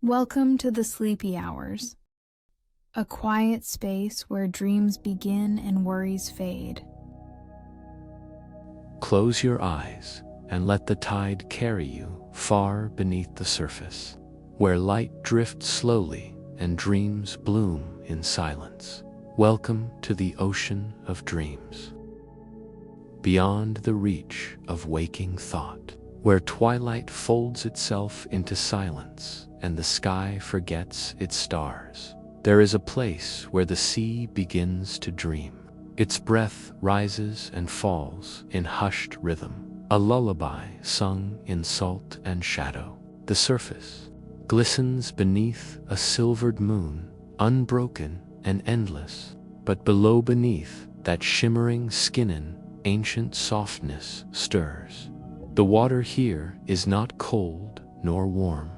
Welcome to the sleepy hours, a quiet space where dreams begin and worries fade. Close your eyes and let the tide carry you far beneath the surface, where light drifts slowly and dreams bloom in silence. Welcome to the ocean of dreams, beyond the reach of waking thought, where twilight folds itself into silence and the sky forgets its stars. There is a place where the sea begins to dream. Its breath rises and falls in hushed rhythm, a lullaby sung in salt and shadow. The surface glistens beneath a silvered moon, unbroken and endless, but beneath that shimmering skinnin, ancient softness stirs. The water here is not cold nor warm.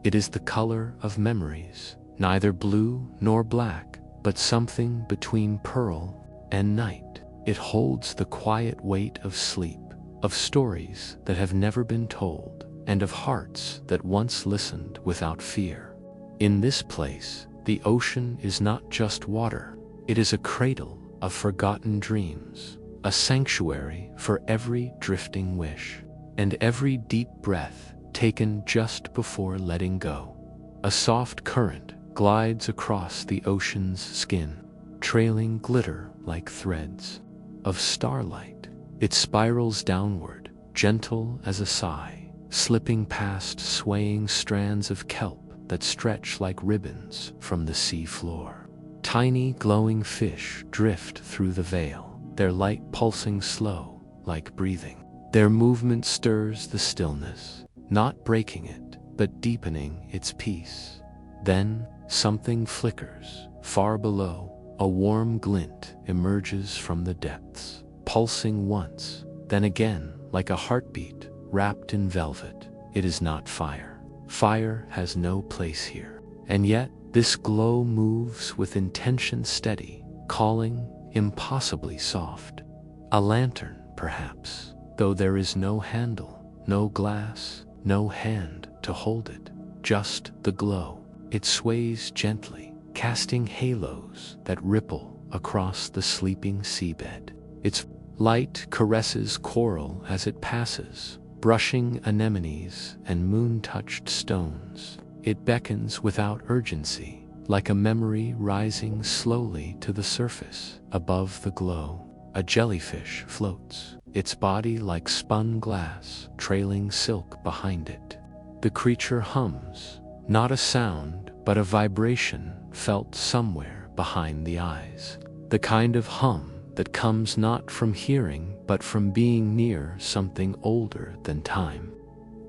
It is the color of memories, neither blue nor black, but something between pearl and night. It holds the quiet weight of sleep, of stories that have never been told, and of hearts that once listened without fear. In this place, the ocean is not just water. It is a cradle of forgotten dreams, a sanctuary for every drifting wish, and every deep breath taken just before letting go. A soft current glides across the ocean's skin, trailing glitter like threads of starlight. It spirals downward, gentle as a sigh, slipping past swaying strands of kelp that stretch like ribbons from the sea floor. Tiny glowing fish drift through the veil, their light pulsing slow like breathing. Their movement stirs the stillness, not breaking it, but deepening its peace. Then something flickers. Far below, a warm glint emerges from the depths, pulsing once, then again like a heartbeat wrapped in velvet. It is not fire. Fire has no place here. And yet, this glow moves with intention steady, calling, impossibly soft. A lantern, perhaps, though there is no handle, no glass, no hand to hold it, just the glow. It sways gently, casting halos that ripple across the sleeping seabed. Its light caresses coral as it passes, brushing anemones and moon-touched stones. It beckons without urgency, like a memory rising slowly to the surface. Above the glow, a jellyfish floats, its body like spun glass, trailing silk behind it. The creature hums, not a sound, but a vibration felt somewhere behind the eyes. The kind of hum that comes not from hearing, but from being near something older than time.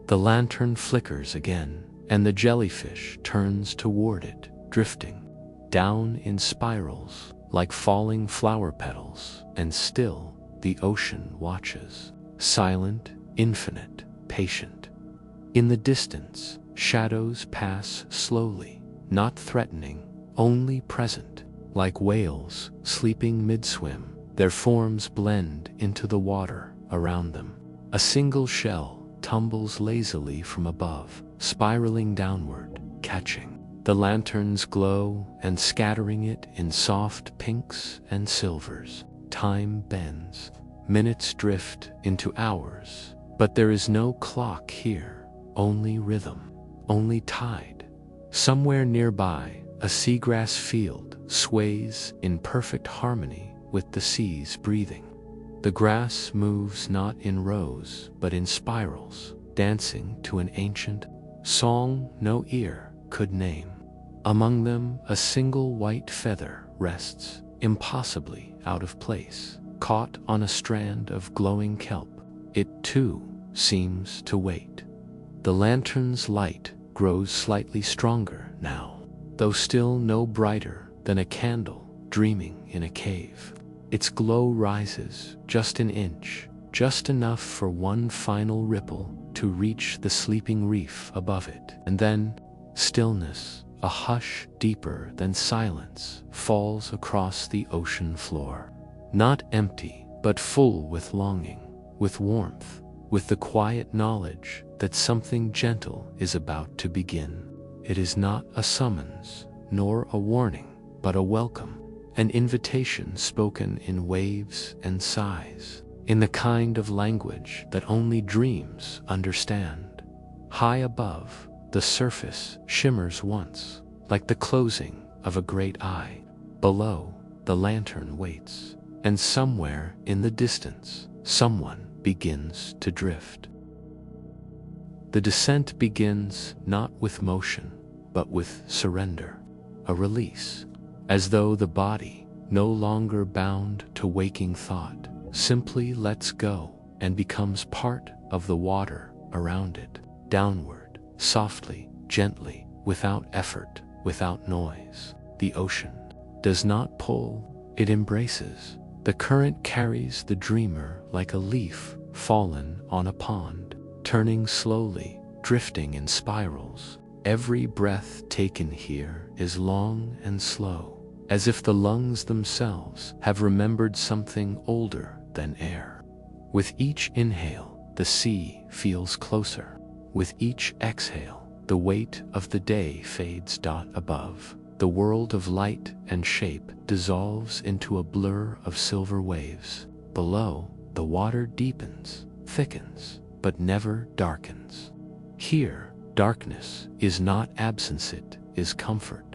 The lantern flickers again, and the jellyfish turns toward it, drifting down in spirals like falling flower petals, and still the ocean watches, silent, infinite, patient. In the distance, shadows pass slowly, not threatening, only present, like whales sleeping mid-swim. Their forms blend into the water around them. A single shell tumbles lazily from above, spiraling downward, catching the lantern's glow and scattering it in soft pinks and silvers. Time bends, minutes drift into hours, but there is no clock here, only rhythm, only tide. Somewhere nearby, a seagrass field sways in perfect harmony with the sea's breathing. The grass moves not in rows, but in spirals, dancing to an ancient song no ear could name. Among them, a single white feather rests, impossibly out of place, caught on a strand of glowing kelp. It, too, seems to wait. The lantern's light grows slightly stronger now, though still no brighter than a candle dreaming in a cave. Its glow rises just an inch, just enough for one final ripple to reach the sleeping reef above it. And then, stillness, a hush deeper than silence, falls across the ocean floor. Not empty, but full with longing, with warmth, with the quiet knowledge that something gentle is about to begin. it is not a summons, nor a warning, but a welcome, an invitation spoken in waves and sighs, in the kind of language that only dreams understand. High above, the surface shimmers once, like the closing of a great eye. Below, the lantern waits, and somewhere in the distance, someone begins to drift. The descent begins not with motion, but with surrender, a release, as though the body, no longer bound to waking thought, simply lets go and becomes part of the water around it, downward, softly, gently, without effort, without noise. The ocean does not pull, it embraces. The current carries the dreamer like a leaf fallen on a pond, turning slowly, drifting in spirals. Every breath taken here is long and slow, as if the lungs themselves have remembered something older than air. With each inhale, the sea feels closer. With each exhale, the weight of the day fades. Above, the world of light and shape dissolves into a blur of silver waves. Below, the water deepens, thickens, but never darkens. Here, darkness is not absence, it is comfort.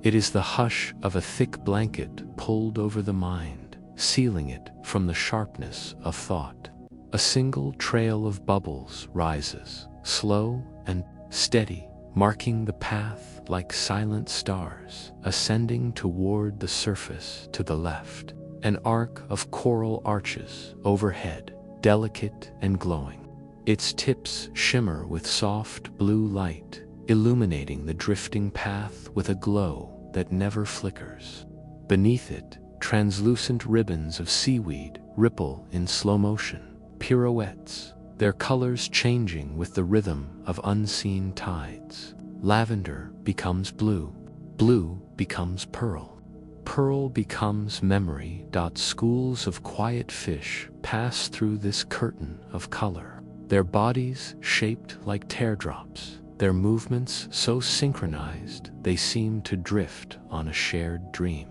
It is the hush of a thick blanket pulled over the mind, sealing it from the sharpness of thought. A single trail of bubbles rises, slow and steady, marking the path like silent stars, ascending toward the surface to the left. An arc of coral arches overhead, delicate and glowing. Its tips shimmer with soft blue light, illuminating the drifting path with a glow that never flickers. Beneath it, translucent ribbons of seaweed ripple in slow motion, pirouettes, their colors changing with the rhythm of unseen tides. Lavender becomes blue, blue becomes pearl, pearl becomes memory. Schools of quiet fish pass through this curtain of color, their bodies shaped like teardrops, their movements so synchronized they seem to drift on a shared dream.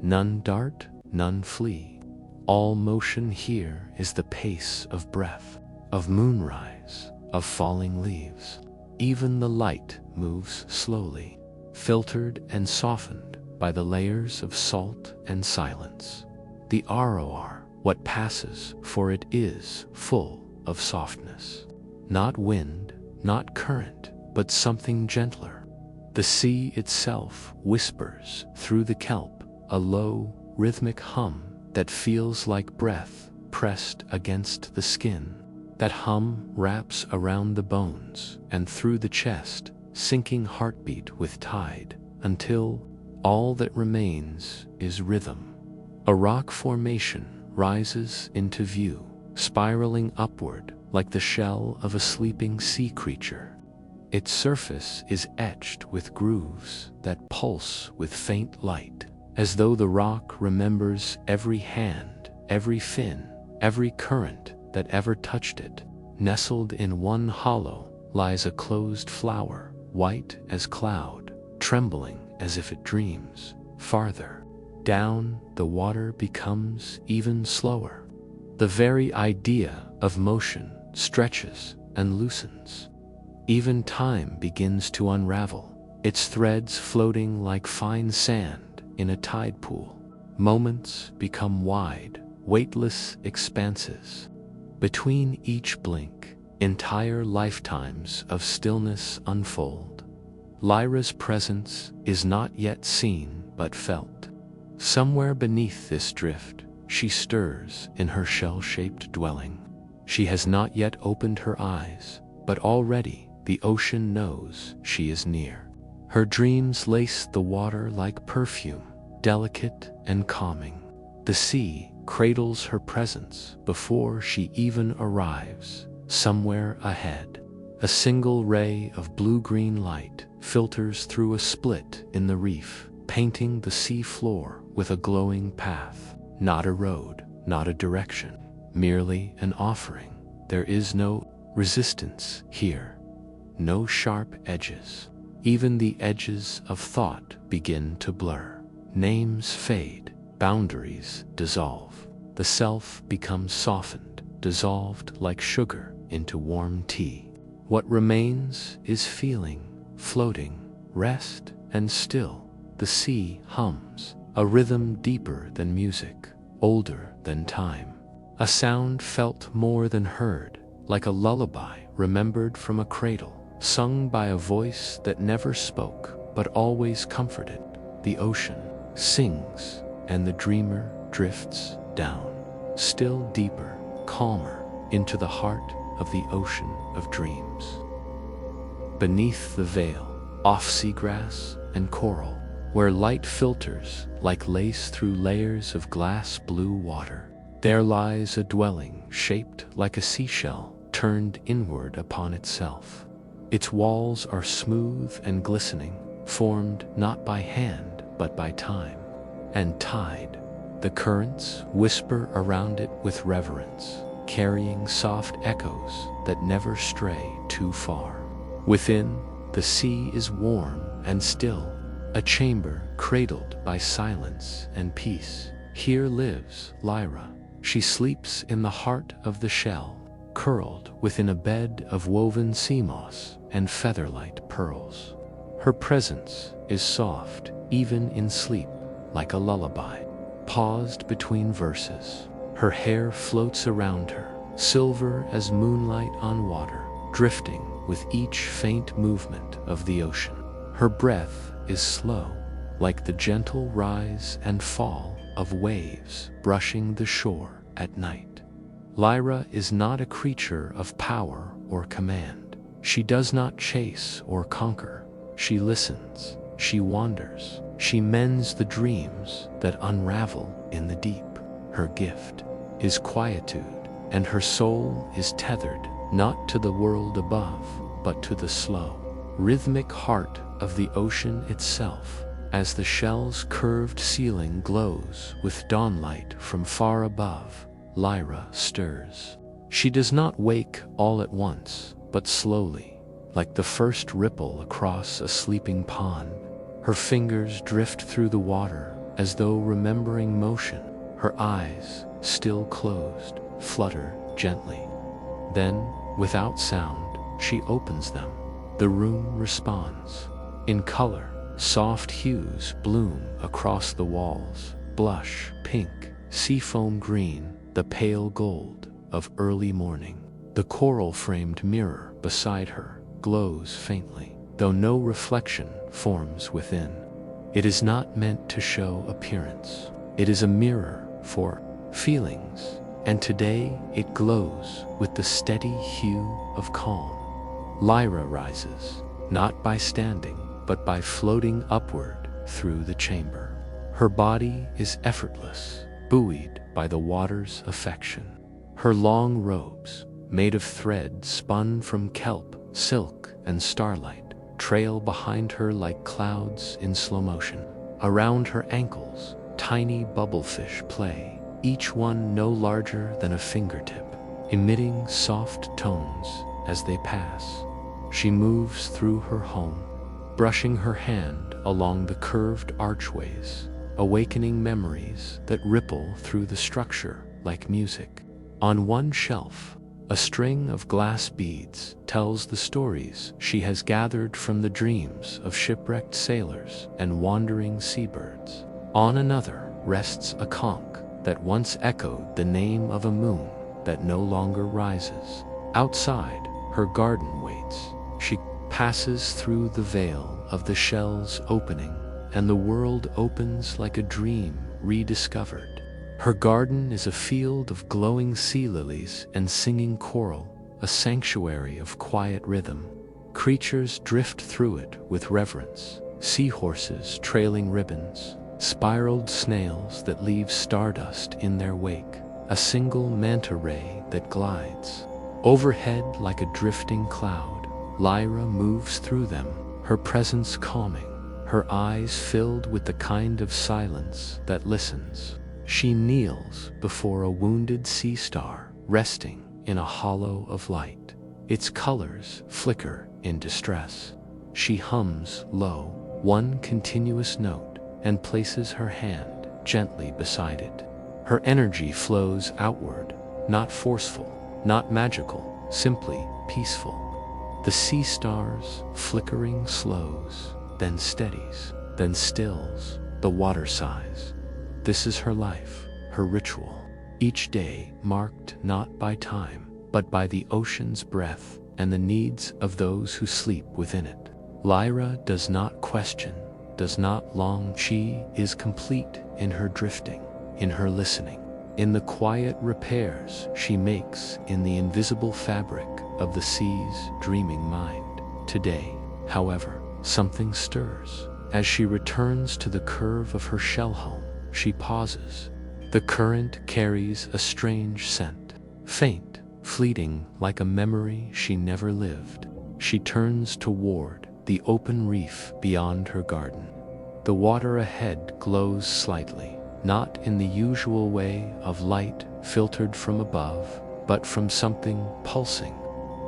None dart, none flee. All motion here is the pace of breath, of moonrise, of falling leaves. Even the light moves slowly, filtered and softened by the layers of salt and silence. The ROR, what passes, for it is full of softness. Not wind, not current, but something gentler. The sea itself whispers through the kelp, a low, rhythmic hum that feels like breath pressed against the skin. That hum wraps around the bones and through the chest, sinking heartbeat with tide, until all that remains is rhythm. A rock formation rises into view, spiraling upward like the shell of a sleeping sea creature. Its surface is etched with grooves that pulse with faint light, as though the rock remembers every hand, every fin, every current that ever touched it. Nestled in one hollow lies a closed flower, white as cloud, trembling as if it dreams. Farther down, the water becomes even slower. The very idea of motion stretches and loosens. Even time begins to unravel, its threads floating like fine sand in a tide pool. Moments become wide, weightless expanses. Between each blink, entire lifetimes of stillness unfold. Lyra's presence is not yet seen but felt. Somewhere beneath this drift, she stirs in her shell-shaped dwelling. She has not yet opened her eyes, but already the ocean knows she is near. Her dreams lace the water like perfume, delicate and calming. The sea cradles her presence before she even arrives. Somewhere ahead, a single ray of blue-green light filters through a split in the reef, painting the sea floor with a glowing path. Not a road, not a direction, merely an offering. There is no resistance here, no sharp edges. Even the edges of thought begin to blur. Names fade, boundaries dissolve. The self becomes softened, dissolved like sugar into warm tea. What remains is feeling, floating, rest, and still. The sea hums, a rhythm deeper than music, older than time. A sound felt more than heard, like a lullaby remembered from a cradle, sung by a voice that never spoke but always comforted. The ocean sings, and the dreamer drifts down, still deeper, calmer, into the heart of the ocean of dreams. Beneath the veil, off seagrass and coral, where light filters like lace through layers of glass blue water, there lies a dwelling shaped like a seashell turned inward upon itself. Its walls are smooth and glistening, formed not by hand but by time and tide. The currents whisper around it with reverence, carrying soft echoes that never stray too far. Within, the sea is warm and still, a chamber cradled by silence and peace. Here lives Lyra. She sleeps in the heart of the shell, curled within a bed of woven sea moss and featherlight pearls. Her presence is soft, even in sleep, like a lullaby. Paused between verses, her hair floats around her, silver as moonlight on water, drifting with each faint movement of the ocean. Her breath is slow, like the gentle rise and fall of waves brushing the shore at night. Lyra is not a creature of power or command. She does not chase or conquer. She listens, she wanders, she mends the dreams that unravel in the deep. Her gift is quietude, and her soul is tethered not to the world above, but to the slow, rhythmic heart of the ocean itself. As the shell's curved ceiling glows with dawnlight from far above, Lyra stirs. She does not wake all at once, but slowly, like the first ripple across a sleeping pond. Her fingers drift through the water as though remembering motion. Her eyes, still closed, flutter gently. Then, without sound, she opens them. The room responds. In color, soft hues bloom across the walls: blush, pink, seafoam green, the pale gold of early morning. The coral-framed mirror beside her glows faintly, though no reflection forms within. It is not meant to show appearance. It is a mirror for feelings, and today it glows with the steady hue of calm. Lyra rises, not by standing, but by floating upward through the chamber. Her body is effortless, buoyed by the water's affection. Her long robes, made of thread spun from kelp, silk, and starlight, trail behind her like clouds in slow motion. Around her ankles, tiny bubblefish play, each one no larger than a fingertip, emitting soft tones as they pass. She moves through her home, brushing her hand along the curved archways, awakening memories that ripple through the structure like music. On one shelf, a string of glass beads tells the stories she has gathered from the dreams of shipwrecked sailors and wandering seabirds. On another rests a conch that once echoed the name of a moon that no longer rises. Outside, her garden waits. She passes through the veil of the shell's opening, and the world opens like a dream rediscovered. Her garden is a field of glowing sea lilies and singing coral, a sanctuary of quiet rhythm. Creatures drift through it with reverence: seahorses trailing ribbons, spiraled snails that leave stardust in their wake, a single manta ray that glides. Overhead like a drifting cloud, Lyra moves through them, her presence calming, her eyes filled with the kind of silence that listens. She kneels before a wounded sea star, resting in a hollow of light. Its colors flicker in distress. She hums low, one continuous note, and places her hand gently beside it. Her energy flows outward, not forceful, not magical, simply peaceful. The sea stars, flickering, slows, then steadies, then stills. The water sighs. This is her life, her ritual. Each day marked not by time, but by the ocean's breath and the needs of those who sleep within it. Lyra does not question, does not long. She is complete in her drifting, in her listening, in the quiet repairs she makes in the invisible fabric of the sea's dreaming mind. Today, however, something stirs. As she returns to the curve of her shell home, she pauses. The current carries a strange scent, faint, fleeting, like a memory she never lived. She turns toward the open reef beyond her garden. The water ahead glows slightly, not in the usual way of light filtered from above, but from something pulsing.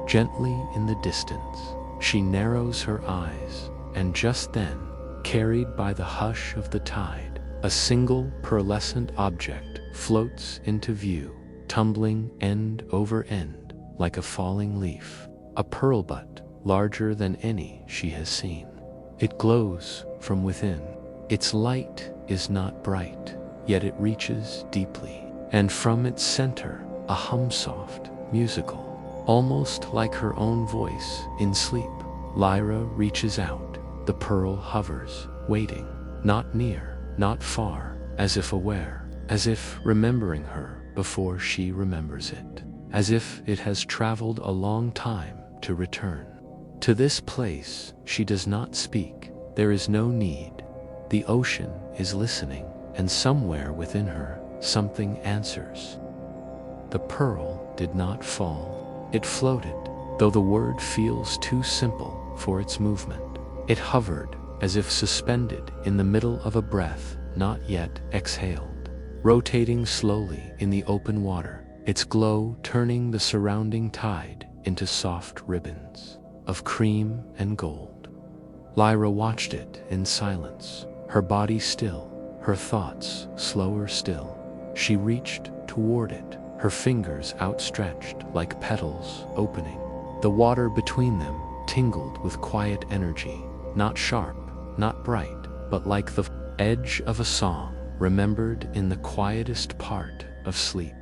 Gently in the distance, she narrows her eyes, and just then, carried by the hush of the tide, a single pearlescent object floats into view, tumbling end over end like a falling leaf, a pearl bud larger than any she has seen. It glows from within. Its light is not bright, yet it reaches deeply, and from its center a hum soft, musical, almost like her own voice in sleep. Lyra reaches out. The pearl hovers, waiting, not near, not far, as if aware, as if remembering her before she remembers it, as if it has traveled a long time to return. To this place she does not speak. There is no need. The ocean is listening, and somewhere within her, something answers. The pearl did not fall. It floated, though the word feels too simple for its movement. It hovered, as if suspended in the middle of a breath not yet exhaled, rotating slowly in the open water, its glow turning the surrounding tide into soft ribbons of cream and gold. Lyra watched it in silence, her body still, her thoughts slower still. She reached toward it, her fingers outstretched like petals opening. The water between them tingled with quiet energy. Not sharp, not bright, but like the edge of a song, remembered in the quietest part of sleep.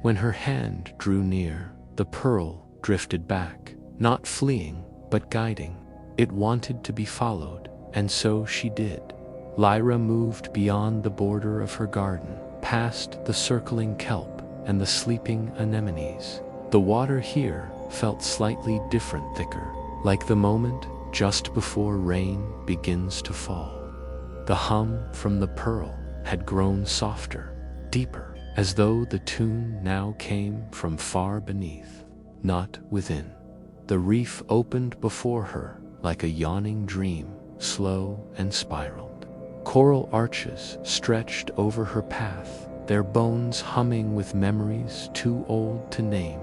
When her hand drew near, the pearl drifted back, not fleeing, but guiding. It wanted to be followed, and so she did. Lyra moved beyond the border of her garden, past the circling kelp and the sleeping anemones. The water here felt slightly different, thicker, like the moment just before rain begins to fall. The hum from the pearl had grown softer, deeper, as though the tune now came from far beneath, not within. The reef opened before her like a yawning dream, slow and spiraled. Coral arches stretched over her path, their bones humming with memories too old to name.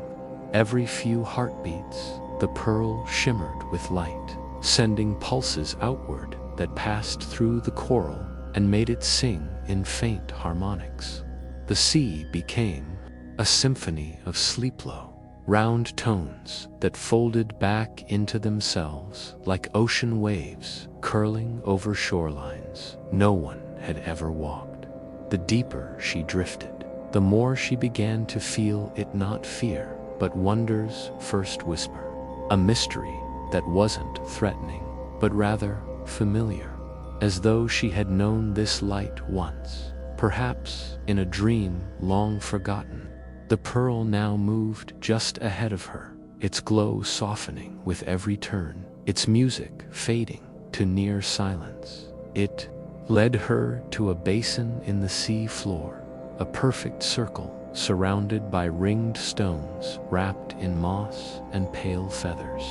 Every few heartbeats, the pearl shimmered with light, sending pulses outward that passed through the coral and made it sing in faint harmonics. The sea became a symphony of sleep-low, round tones that folded back into themselves like ocean waves curling over shorelines no one had ever walked. The deeper she drifted, the more she began to feel it, not fear, but wonder's first whisper, a mystery that wasn't threatening, but rather familiar, as though she had known this light once, perhaps in a dream long forgotten. The pearl now moved just ahead of her, its glow softening with every turn, its music fading to near silence. It led her to a basin in the sea floor, a perfect circle surrounded by ringed stones wrapped in moss and pale feathers.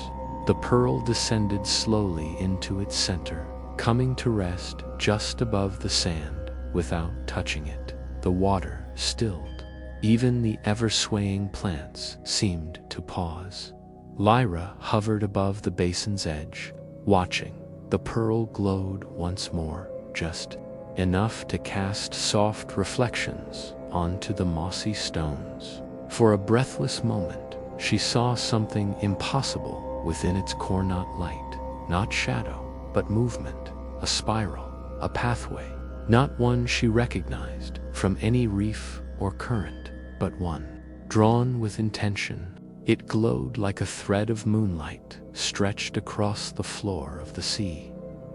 The pearl descended slowly into its center, coming to rest just above the sand without touching it. The water stilled. Even the ever-swaying plants seemed to pause. Lyra hovered above the basin's edge, watching. The pearl glowed once more, just enough to cast soft reflections onto the mossy stones. For a breathless moment, she saw something impossible within its cornut light. Not shadow, but movement, a spiral, a pathway. Not one she recognized from any reef or current, but one drawn with intention. It glowed like a thread of moonlight stretched across the floor of the sea.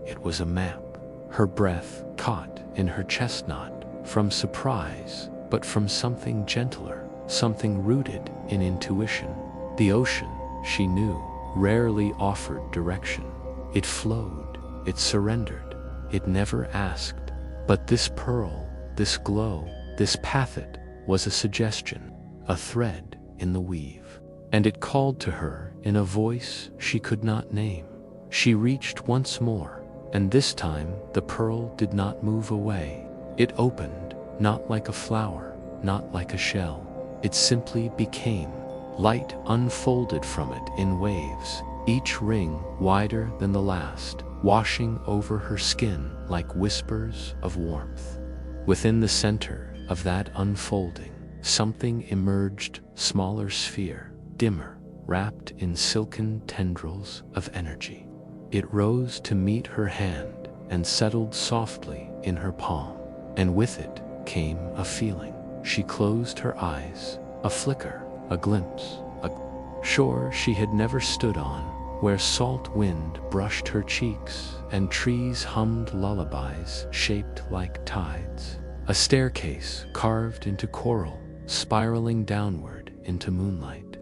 It was a map, her breath caught in her chest knot, from surprise, but from something gentler, something rooted in intuition. The ocean, she knew, rarely offered direction. It flowed, it surrendered, it never asked. But this pearl, this glow, this pathet was a suggestion, a thread in the weave. And it called to her in a voice she could not name. She reached once more, and this time the pearl did not move away. It opened, not like a flower, not like a shell. It simply became. Light unfolded from it in waves, each ring wider than the last, washing over her skin like whispers of warmth. Within the center of that unfolding, something emerged, smaller sphere, dimmer, wrapped in silken tendrils of energy. It rose to meet her hand and settled softly in her palm, and with it came a feeling. She closed her eyes, a flicker, a glimpse, a shore she had never stood on, where salt wind brushed her cheeks and trees hummed lullabies shaped like tides. A staircase carved into coral, spiraling downward into moonlight.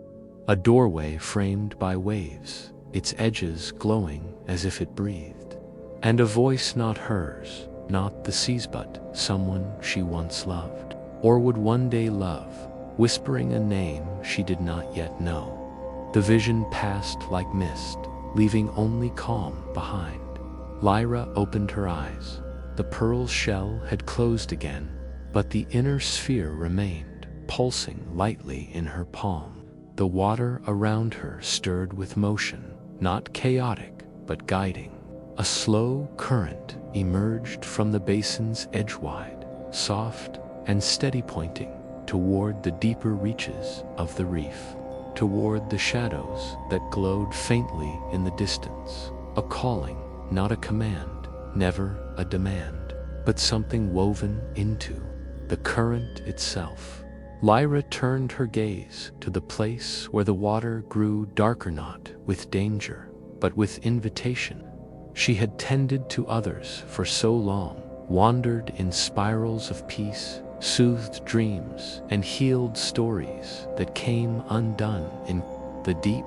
A doorway framed by waves, its edges glowing as if it breathed. And a voice not hers, not the sea's, but someone she once loved, or would one day love, whispering a name she did not yet know. The vision passed like mist, leaving only calm behind. Lyra opened her eyes. The pearl's shell had closed again, but the inner sphere remained, pulsing lightly in her palm. The water around her stirred with motion, not chaotic, but guiding. A slow current emerged from the basin's edgewide, soft and steady, pointing toward the deeper reaches of the reef, toward the shadows that glowed faintly in the distance. A calling, not a command, never a demand, but something woven into the current itself. Lyra turned her gaze to the place where the water grew darker, not with danger, but with invitation. She had tended to others for so long, wandered in spirals of peace, soothed dreams, and healed stories that came undone in the deep.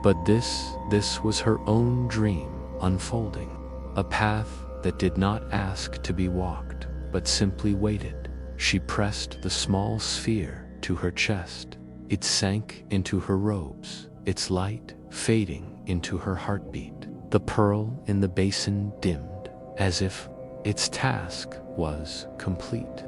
But this was her own dream unfolding, a path that did not ask to be walked, but simply waited. She pressed the small sphere to her chest. It sank into her robes, its light fading into her heartbeat. The pearl in the basin dimmed, as if its task was complete.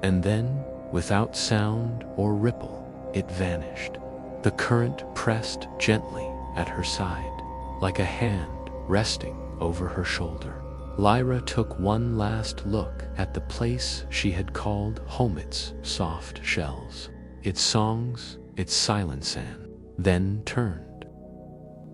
And then, without sound or ripple, it vanished. The current pressed gently at her side, like a hand resting over her shoulder. Lyra took one last look at the place she had called home, its soft shells, its songs, its silence, and then turned.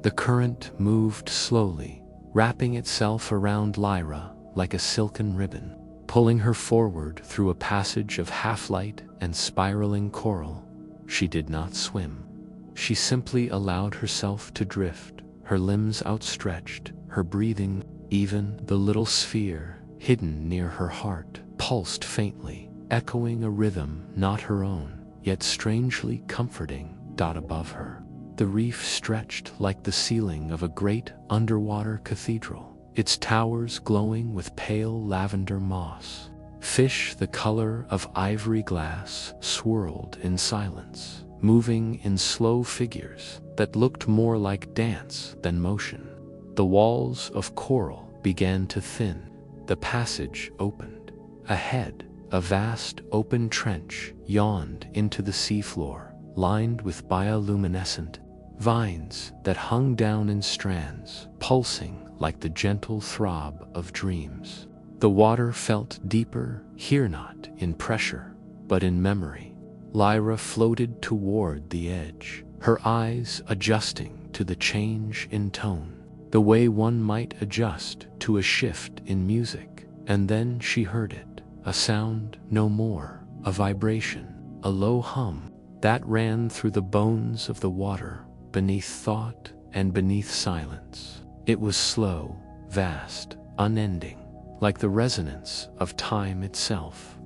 The current moved slowly, wrapping itself around Lyra like a silken ribbon, pulling her forward through a passage of half-light and spiraling coral. She did not swim. She simply allowed herself to drift, her limbs outstretched, her breathing. Even the little sphere, hidden near her heart, pulsed faintly, echoing a rhythm not her own, yet strangely comforting. Above her, the reef stretched like the ceiling of a great underwater cathedral, its towers glowing with pale lavender moss. Fish the color of ivory glass swirled in silence, moving in slow figures that looked more like dance than motion. The walls of coral began to thin. The passage opened. Ahead, a vast open trench yawned into the seafloor, lined with bioluminescent vines that hung down in strands, pulsing like the gentle throb of dreams. The water felt deeper, here not in pressure, but in memory. Lyra floated toward the edge, her eyes adjusting to the change in tone, the way one might adjust to a shift in music. And then she heard it, a sound no more, a vibration, a low hum that ran through the bones of the water, beneath thought and beneath silence. It was slow, vast, unending, like the resonance of time itself.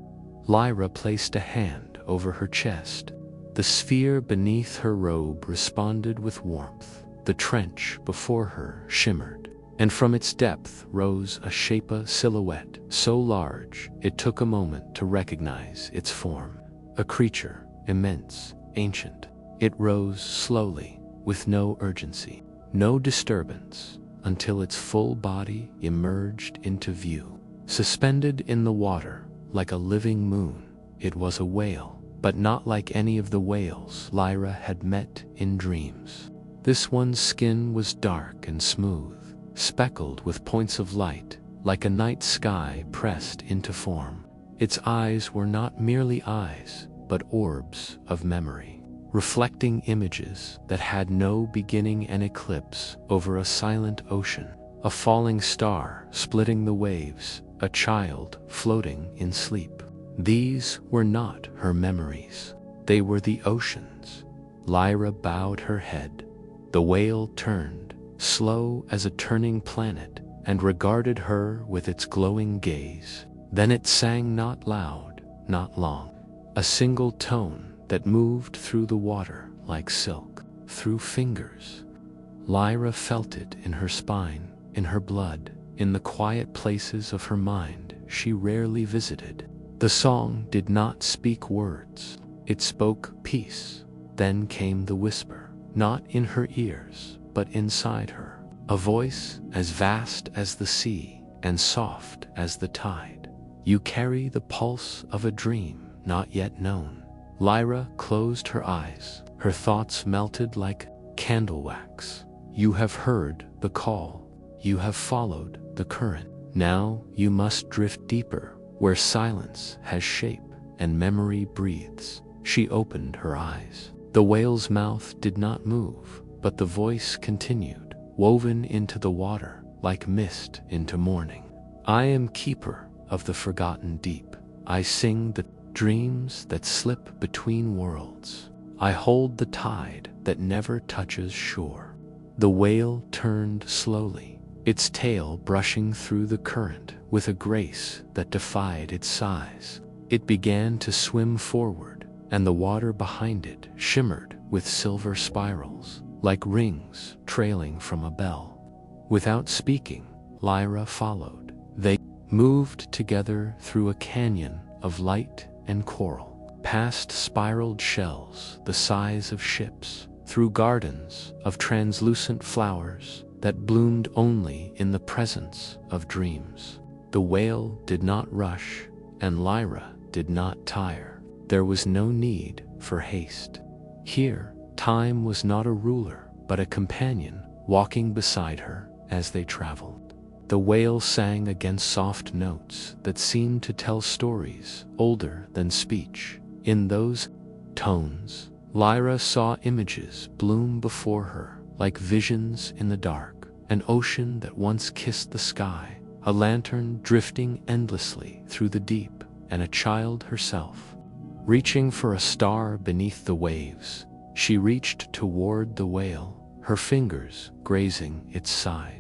Lyra placed a hand over her chest. The sphere beneath her robe responded with warmth. The trench before her shimmered, and from its depth rose a shape-a silhouette so large it took a moment to recognize its form. A creature, immense, ancient. It rose slowly, with no urgency, no disturbance, until its full body emerged into view. Suspended in the water, like a living moon, it was a whale, but not like any of the whales Lyra had met in dreams. This one's skin was dark and smooth, speckled with points of light, like a night sky pressed into form. Its eyes were not merely eyes, but orbs of memory, reflecting images that had no beginning, an eclipse over a silent ocean, a falling star splitting the waves, a child floating in sleep. These were not her memories. They were the ocean's. Lyra bowed her head. The whale turned, slow as a turning planet, and regarded her with its glowing gaze. Then it sang, not loud, not long, a single tone that moved through the water like silk, through fingers. Lyra felt it in her spine, in her blood, in the quiet places of her mind she rarely visited. The song did not speak words. It spoke peace. Then came the whisper, not in her ears, but inside her, a voice as vast as the sea and soft as the tide. You carry the pulse of a dream not yet known. Lyra closed her eyes. Her thoughts melted like candle wax. You have heard the call. You have followed the current. Now you must drift deeper, where silence has shape and memory breathes. She opened her eyes. The whale's mouth did not move, but the voice continued, woven into the water like mist into morning. I am keeper of the forgotten deep. I sing the dreams that slip between worlds. I hold the tide that never touches shore. The whale turned slowly, its tail brushing through the current with a grace that defied its size. It began to swim forward, and the water behind it shimmered with silver spirals, like rings trailing from a bell. Without speaking, Lyra followed. They moved together through a canyon of light and coral, past spiraled shells the size of ships, through gardens of translucent flowers that bloomed only in the presence of dreams. The whale did not rush, and Lyra did not tire. There was no need for haste. Here, time was not a ruler, but a companion walking beside her as they traveled. The whale sang against soft notes that seemed to tell stories older than speech. In those tones, Lyra saw images bloom before her, like visions in the dark, an ocean that once kissed the sky, a lantern drifting endlessly through the deep, and a child herself. Reaching for a star beneath the waves, she reached toward the whale, her fingers grazing its side.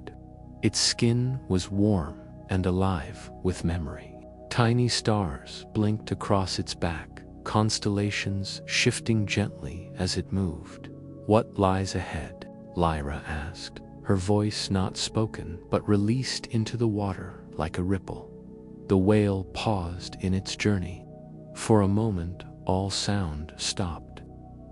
Its skin was warm and alive with memory. Tiny stars blinked across its back, constellations shifting gently as it moved. What lies ahead? Lyra asked, her voice not spoken but released into the water like a ripple. The whale paused in its journey. For a moment, all sound stopped.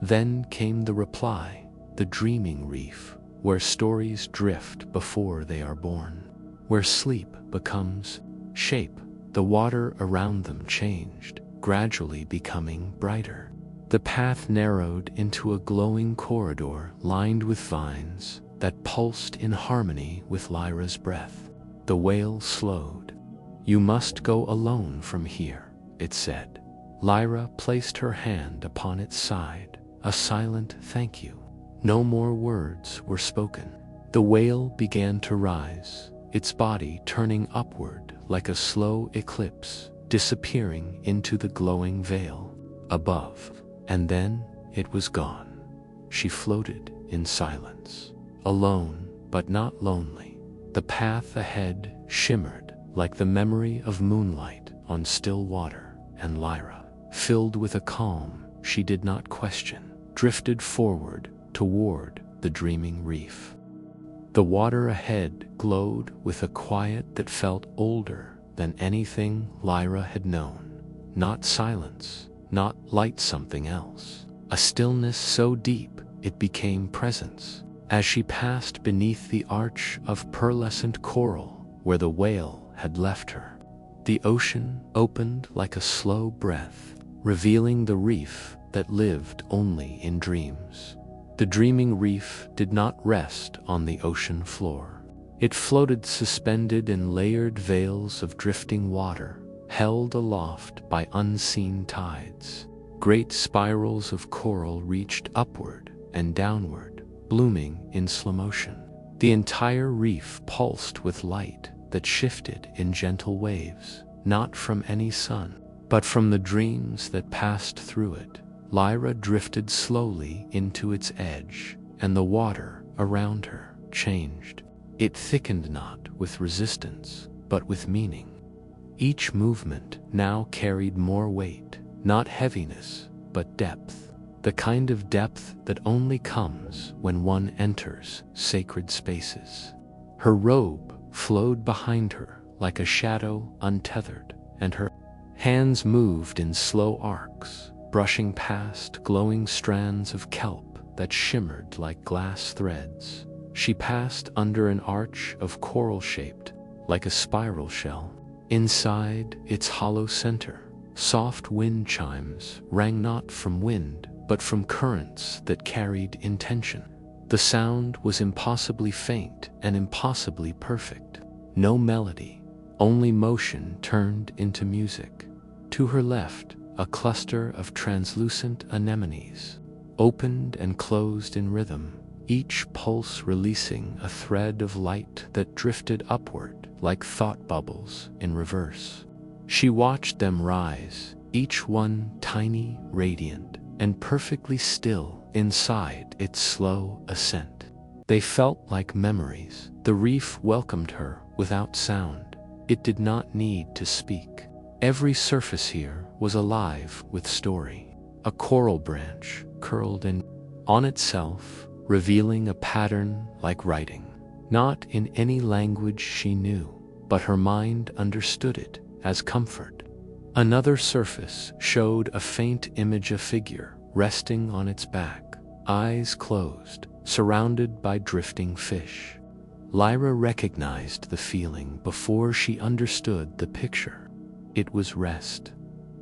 Then came the reply, the dreaming reef, where stories drift before they are born, where sleep becomes shape. The water around them changed, gradually becoming brighter. The path narrowed into a glowing corridor lined with vines, that pulsed in harmony with Lyra's breath. The wail slowed. "You must go alone from here," it said. Lyra placed her hand upon its side, a silent thank you. No more words were spoken. The whale began to rise, its body turning upward like a slow eclipse, disappearing into the glowing veil above. And then it was gone. She floated in silence, alone but not lonely. The path ahead shimmered like the memory of moonlight on still water, and Lyra, filled with a calm she did not question, drifted forward toward the dreaming reef. The water ahead glowed with a quiet that felt older than anything Lyra had known. Not silence, not light, something else. A stillness so deep it became presence. As she passed beneath the arch of pearlescent coral where the whale had left her, the ocean opened like a slow breath, revealing the reef that lived only in dreams. The dreaming reef did not rest on the ocean floor. It floated suspended in layered veils of drifting water, held aloft by unseen tides. Great spirals of coral reached upward and downward, blooming in slow motion. The entire reef pulsed with light that shifted in gentle waves, not from any sun, but from the dreams that passed through it. Lyra drifted slowly into its edge, and the water around her changed. It thickened not with resistance, but with meaning. Each movement now carried more weight, not heaviness, but depth. The kind of depth that only comes when one enters sacred spaces. Her robe flowed behind her like a shadow untethered, and her hands moved in slow arcs, brushing past glowing strands of kelp that shimmered like glass threads. She passed under an arch of coral shaped like a spiral shell. Inside its hollow center, soft wind chimes rang not from wind, but from currents that carried intention. The sound was impossibly faint and impossibly perfect. No melody, only motion turned into music. To her left, a cluster of translucent anemones opened and closed in rhythm, each pulse releasing a thread of light that drifted upward like thought bubbles in reverse. She watched them rise, each one tiny, radiant, and perfectly still inside its slow ascent. They felt like memories. The reef welcomed her without sound. It did not need to speak. Every surface here was alive with story. A coral branch curled in on itself, revealing a pattern like writing. Not in any language she knew, but her mind understood it as comfort. Another surface showed a faint image of a figure resting on its back, eyes closed, surrounded by drifting fish. Lyra recognized the feeling before she understood the picture. It was rest,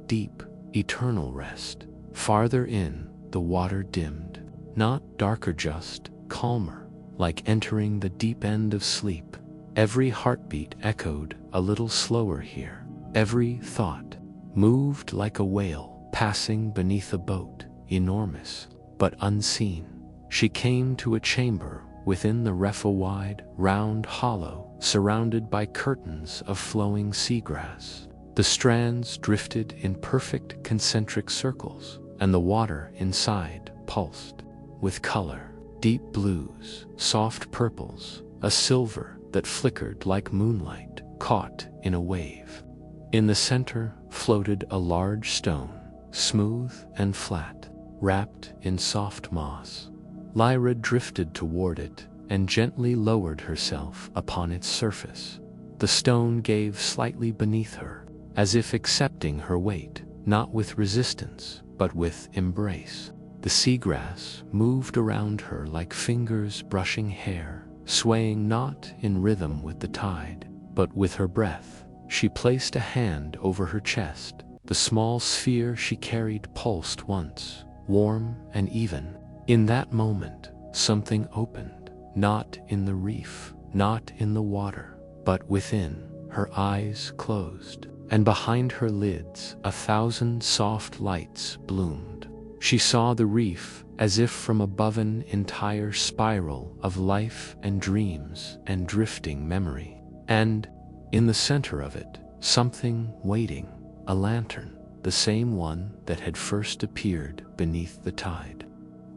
deep, eternal rest. Farther in, the water dimmed, not darker, just calmer, like entering the deep end of sleep. Every heartbeat echoed a little slower here. Every thought moved like a whale passing beneath a boat, enormous but unseen. She came to a chamber within the reef, a wide, round hollow surrounded by curtains of flowing seagrass. The strands drifted in perfect concentric circles, and the water inside pulsed with color. Deep blues, soft purples, a silver that flickered like moonlight caught in a wave. In the center floated a large stone, smooth and flat, wrapped in soft moss. Lyra drifted toward it and gently lowered herself upon its surface. The stone gave slightly beneath her, as if accepting her weight, not with resistance, but with embrace. The seagrass moved around her like fingers brushing hair, swaying not in rhythm with the tide, but with her breath. She placed a hand over her chest. The small sphere she carried pulsed once, warm and even. In that moment, something opened, not in the reef, not in the water, but within. Her eyes closed, and behind her lids 1,000 soft lights bloomed. She saw the reef as if from above, an entire spiral of life and dreams and drifting memory. And in the center of it, something waiting, a lantern, the same one that had first appeared beneath the tide.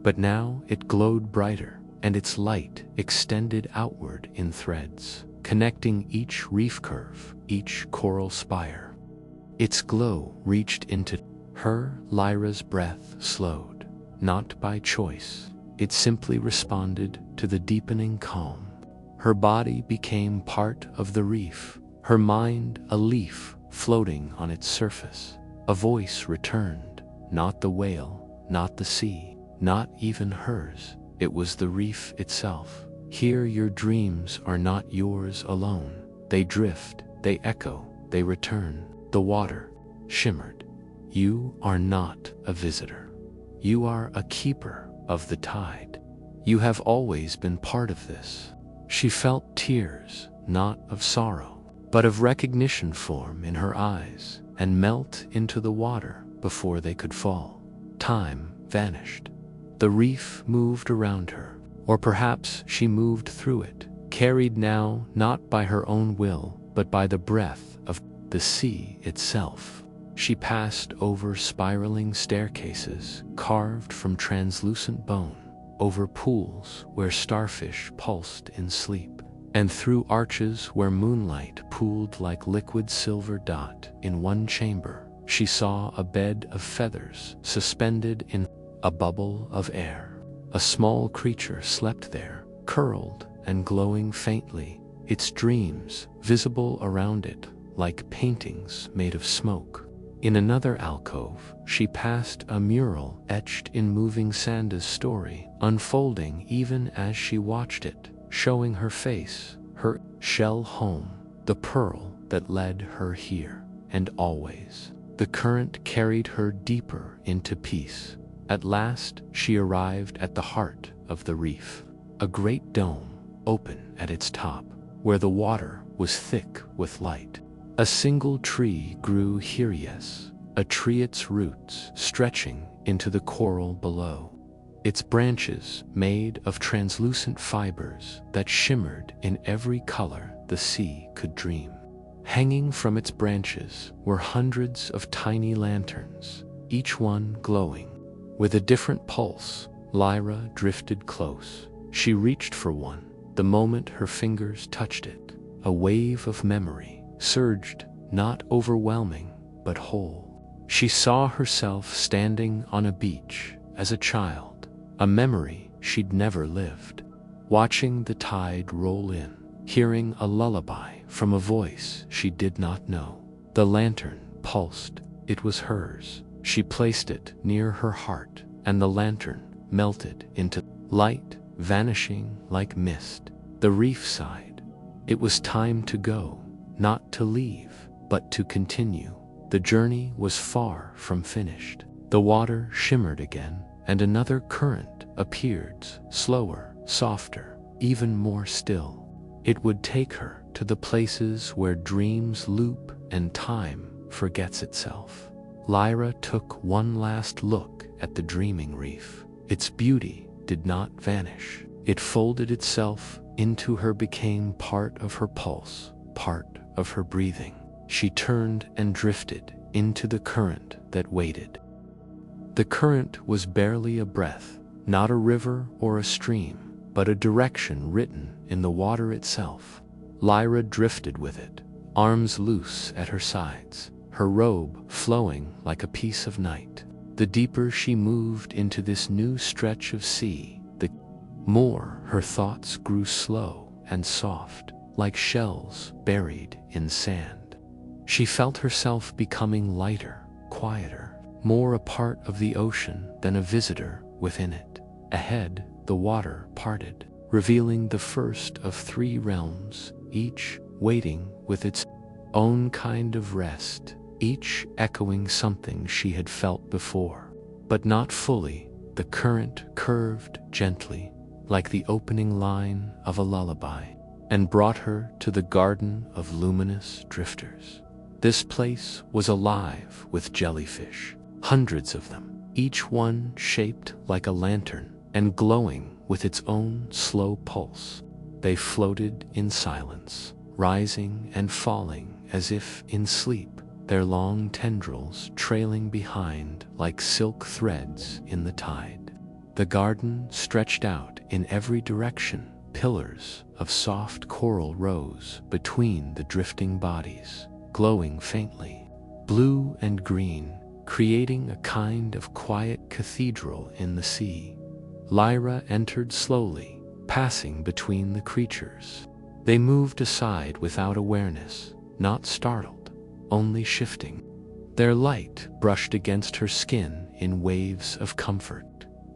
But now it glowed brighter, and its light extended outward in threads, connecting each reef curve, each coral spire. Its glow reached into her. Lyra's breath slowed, not by choice. It simply responded to the deepening calm. Her body became part of the reef, her mind a leaf floating on its surface. A voice returned, not the whale, not the sea, not even hers. It was the reef itself. Here, your dreams are not yours alone. They drift, they echo, they return. The water shimmered. You are not a visitor. You are a keeper of the tide. You have always been part of this. She felt tears, not of sorrow, but of recognition, form in her eyes and melt into the water before they could fall. Time vanished. The reef moved around her, or perhaps she moved through it, carried now not by her own will, but by the breath of the sea itself. She passed over spiraling staircases carved from translucent bone, over pools where starfish pulsed in sleep, and through arches where moonlight pooled like liquid silver. In one chamber, she saw a bed of feathers suspended in a bubble of air. A small creature slept there, curled and glowing faintly, its dreams visible around it like paintings made of smoke. In another alcove, she passed a mural etched in moving Sanda's story, unfolding even as she watched it, showing her face, her shell home, the pearl that led her here, and always. The current carried her deeper into peace. At last, she arrived at the heart of the reef, a great dome, open at its top, where the water was thick with light. A single tree grew here, yes, a tree, its roots stretching into the coral below, its branches made of translucent fibers that shimmered in every color the sea could dream. Hanging from its branches were hundreds of tiny lanterns, each one glowing with a different pulse. Lyra drifted close. She reached for one. The moment her fingers touched it, a wave of memory surged, not overwhelming, but whole. She saw herself standing on a beach as a child, a memory she'd never lived, watching the tide roll in, hearing a lullaby from a voice she did not know. The lantern pulsed. It was hers. She placed it near her heart, and the lantern melted into light, vanishing like mist. The reef sighed. It was time to go, not to leave, but to continue. The journey was far from finished. The water shimmered again, and another current appeared, slower, softer, even more still. It would take her to the places where dreams loop and time forgets itself. Lyra took one last look at the dreaming reef. Its beauty did not vanish. It folded itself into her, became part of her pulse, part of her breathing. She turned and drifted into the current that waited. The current was barely a breath, not a river or a stream, but a direction written in the water itself. Lyra drifted with it, arms loose at her sides, her robe flowing like a piece of night. The deeper she moved into this new stretch of sea, the more her thoughts grew slow and soft, like shells buried in sand. She felt herself becoming lighter, quieter, more a part of the ocean than a visitor within it. Ahead, the water parted, revealing the first of 3 realms, each waiting with its own kind of rest, each echoing something she had felt before, but not fully. The current curved gently, like the opening line of a lullaby, and brought her to the garden of luminous drifters. This place was alive with jellyfish, hundreds of them, each one shaped like a lantern and glowing with its own slow pulse. They floated in silence, rising and falling as if in sleep, their long tendrils trailing behind like silk threads in the tide. The garden stretched out in every direction. Pillars of soft coral rose between the drifting bodies, glowing faintly, blue and green, creating a kind of quiet cathedral in the sea. Lyra entered slowly, passing between the creatures. They moved aside without awareness, not startled, only shifting. Their light brushed against her skin in waves of comfort.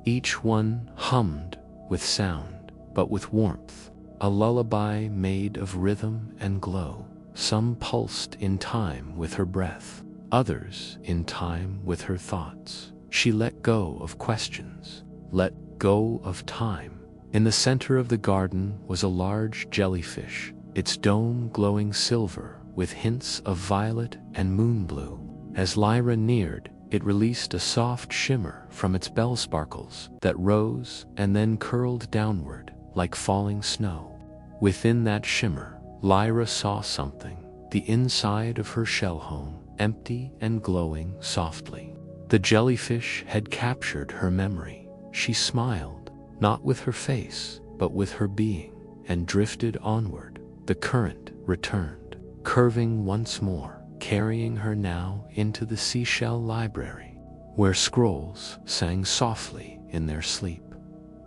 Each one hummed with sound, but with warmth, a lullaby made of rhythm and glow. Some pulsed in time with her breath, others in time with her thoughts. She let go of questions, let go of time. In the center of the garden was a large jellyfish, its dome glowing silver with hints of violet and moon blue. As Lyra neared, it released a soft shimmer from its bell sparkles that rose and then curled downward like falling snow. Within that shimmer, Lyra saw something, the inside of her shell home, empty and glowing softly. The jellyfish had captured her memory. She smiled, not with her face, but with her being, and drifted onward. The current returned, curving once more, carrying her now into the seashell library, where scrolls sang softly in their sleep.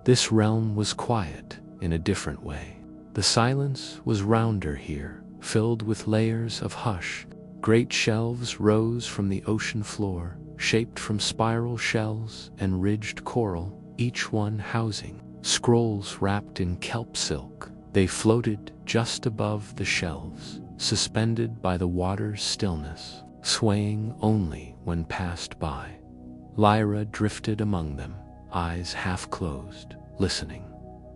This realm was quiet in a different way. The silence was rounder here, filled with layers of hush. Great shelves rose from the ocean floor, shaped from spiral shells and ridged coral, each one housing scrolls wrapped in kelp silk. They floated just above the shelves, suspended by the water's stillness, swaying only when passed by. Lyra drifted among them, eyes half closed, listening.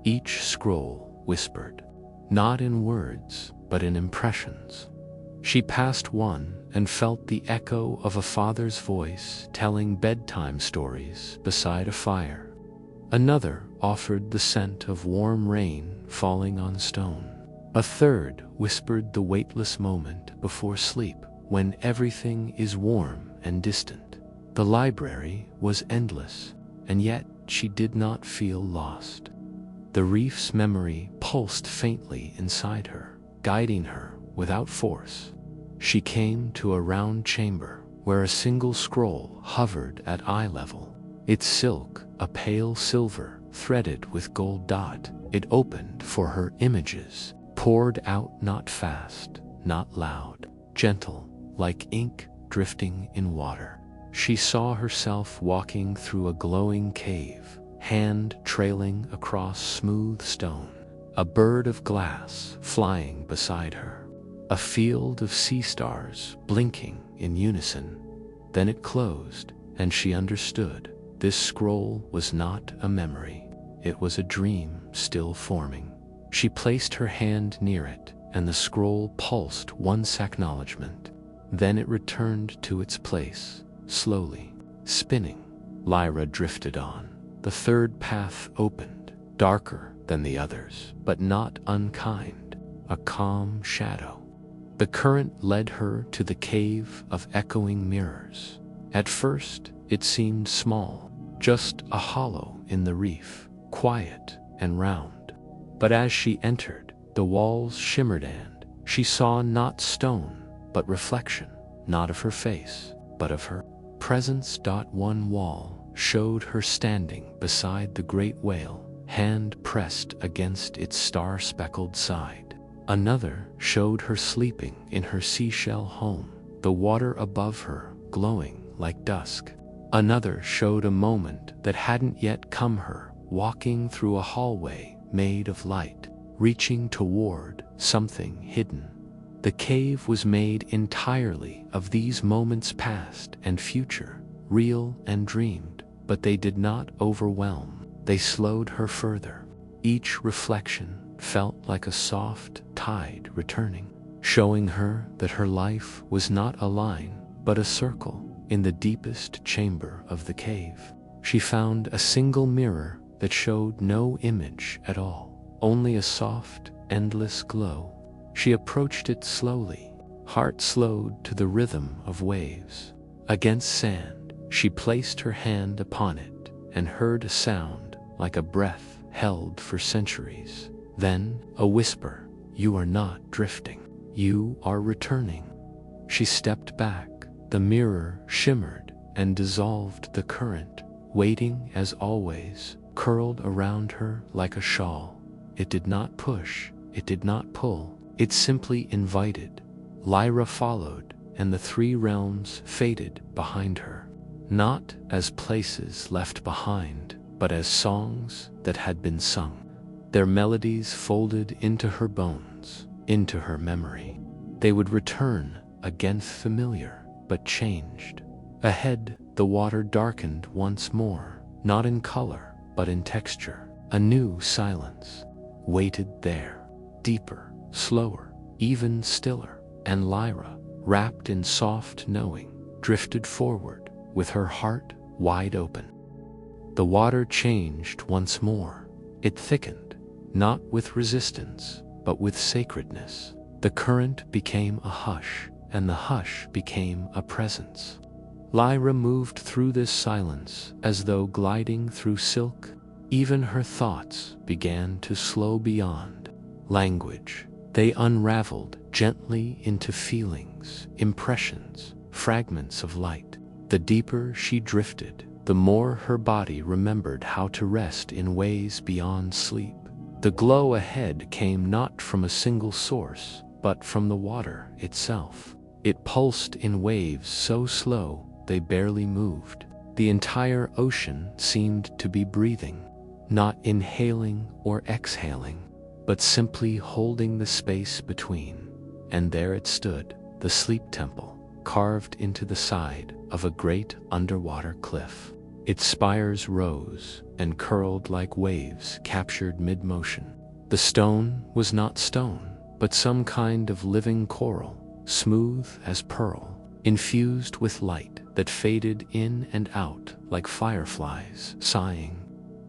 Each scroll whispered, not in words, but in impressions. She passed one and felt the echo of a father's voice telling bedtime stories beside a fire. Another offered the scent of warm rain falling on stone. A third whispered the weightless moment before sleep, when everything is warm and distant. The library was endless, and yet she did not feel lost. The reef's memory pulsed faintly inside her, guiding her without force. She came to a round chamber where a single scroll hovered at eye level. Its silk, a pale silver, threaded with gold dot. It opened for her images, poured out not fast, not loud, gentle, like ink drifting in water. She saw herself walking through a glowing cave, hand trailing across smooth stone, a bird of glass flying beside her, a field of sea stars blinking in unison. Then it closed, and she understood. This scroll was not a memory. It was a dream still forming. She placed her hand near it, and the scroll pulsed once acknowledgement. Then it returned to its place, slowly, spinning. Lyra drifted on. The third path opened, darker than the others, but not unkind, a calm shadow. The current led her to the cave of echoing mirrors. At first, it seemed small, just a hollow in the reef, quiet and round. But as she entered, the walls shimmered and she saw not stone, but reflection, not of her face, but of her presence. One wall showed her standing beside the great whale, hand pressed against its star-speckled side. Another showed her sleeping in her seashell home, the water above her glowing like dusk. Another showed a moment that hadn't yet come, her walking through a hallway made of light, reaching toward something hidden. The cave was made entirely of these moments past and future, real and dreamed, but they did not overwhelm. They slowed her further. Each reflection felt like a soft tide returning, showing her that her life was not a line, but a circle in the deepest chamber of the cave. She found a single mirror that showed no image at all, only a soft, endless glow. She approached it slowly, heart slowed to the rhythm of waves. Against sand, she placed her hand upon it and heard a sound like a breath held for centuries. Then a whisper, "You are not drifting. You are returning." She stepped back. The mirror shimmered and dissolved the current, waiting as always, curled around her like a shawl. It did not push, it did not pull, it simply invited. Lyra followed, and the three realms faded behind her, not as places left behind, but as songs that had been sung. Their melodies folded into her bones, into her memory. They would return again, familiar, but changed. Ahead, the water darkened once more, not in color, but in texture. A new silence waited there, deeper, slower, even stiller, and Lyra, wrapped in soft knowing, drifted forward with her heart wide open. The water changed once more. It thickened, not with resistance, but with sacredness. The current became a hush, and the hush became a presence. Lyra moved through this silence as though gliding through silk. Even her thoughts began to slow beyond language. They unraveled gently into feelings, impressions, fragments of light. The deeper she drifted, the more her body remembered how to rest in ways beyond sleep. The glow ahead came not from a single source, but from the water itself. It pulsed in waves so slow they barely moved. The entire ocean seemed to be breathing, not inhaling or exhaling, but simply holding the space between. And there it stood, the sleep temple, carved into the side of a great underwater cliff. Its spires rose and curled like waves captured mid-motion. The stone was not stone, but some kind of living coral, smooth as pearl, infused with light that faded in and out like fireflies sighing.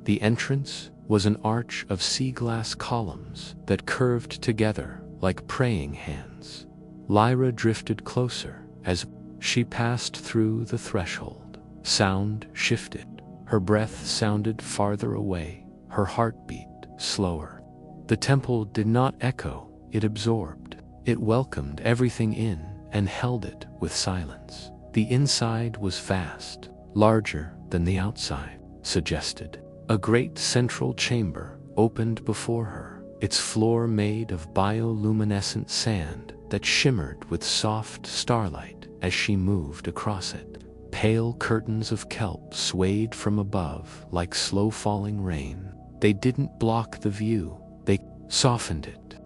The entrance was an arch of sea glass columns that curved together like praying hands. Lyra drifted closer as she passed through the threshold. Sound shifted. Her breath sounded farther away, her heartbeat slower. The temple did not echo, it absorbed. It welcomed everything in and held it with silence. The inside was vast, larger than the outside suggested. A great central chamber opened before her, its floor made of bioluminescent sand that shimmered with soft starlight as she moved across it. Pale curtains of kelp swayed from above like slow-falling rain. They didn't block the view, they softened it.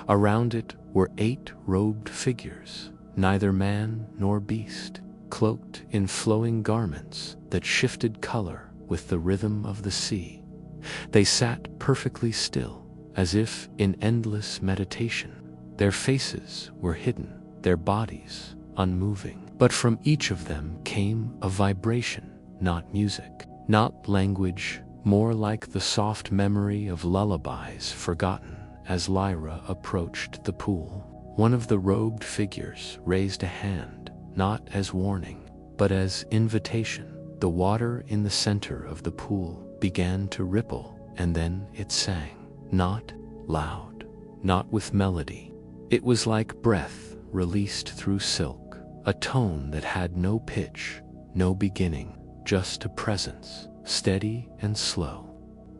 Around it were 8 robed figures, neither man nor beast, cloaked in flowing garments that shifted color with the rhythm of the sea. They sat perfectly still, as if in endless meditation. Their faces were hidden, their bodies unmoving. But from each of them came a vibration, not music, not language, more like the soft memory of lullabies forgotten. As Lyra approached the pool, one of the robed figures raised a hand, not as warning, but as invitation. The water in the center of the pool began to ripple, and then it sang, not loud, not with melody. It was like breath released through silk, a tone that had no pitch, no beginning, just a presence, steady and slow.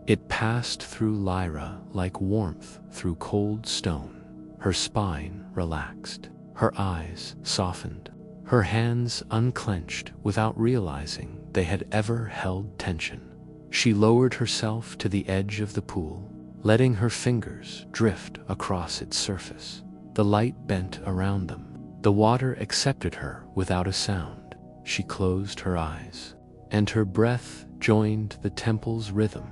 It passed through Lyra like warmth through cold stone. Her spine relaxed, her eyes softened, her hands unclenched without realizing they had ever held tension. She lowered herself to the edge of the pool, letting her fingers drift across its surface. The light bent around them. The water accepted her without a sound. She closed her eyes, and her breath joined the temple's rhythm.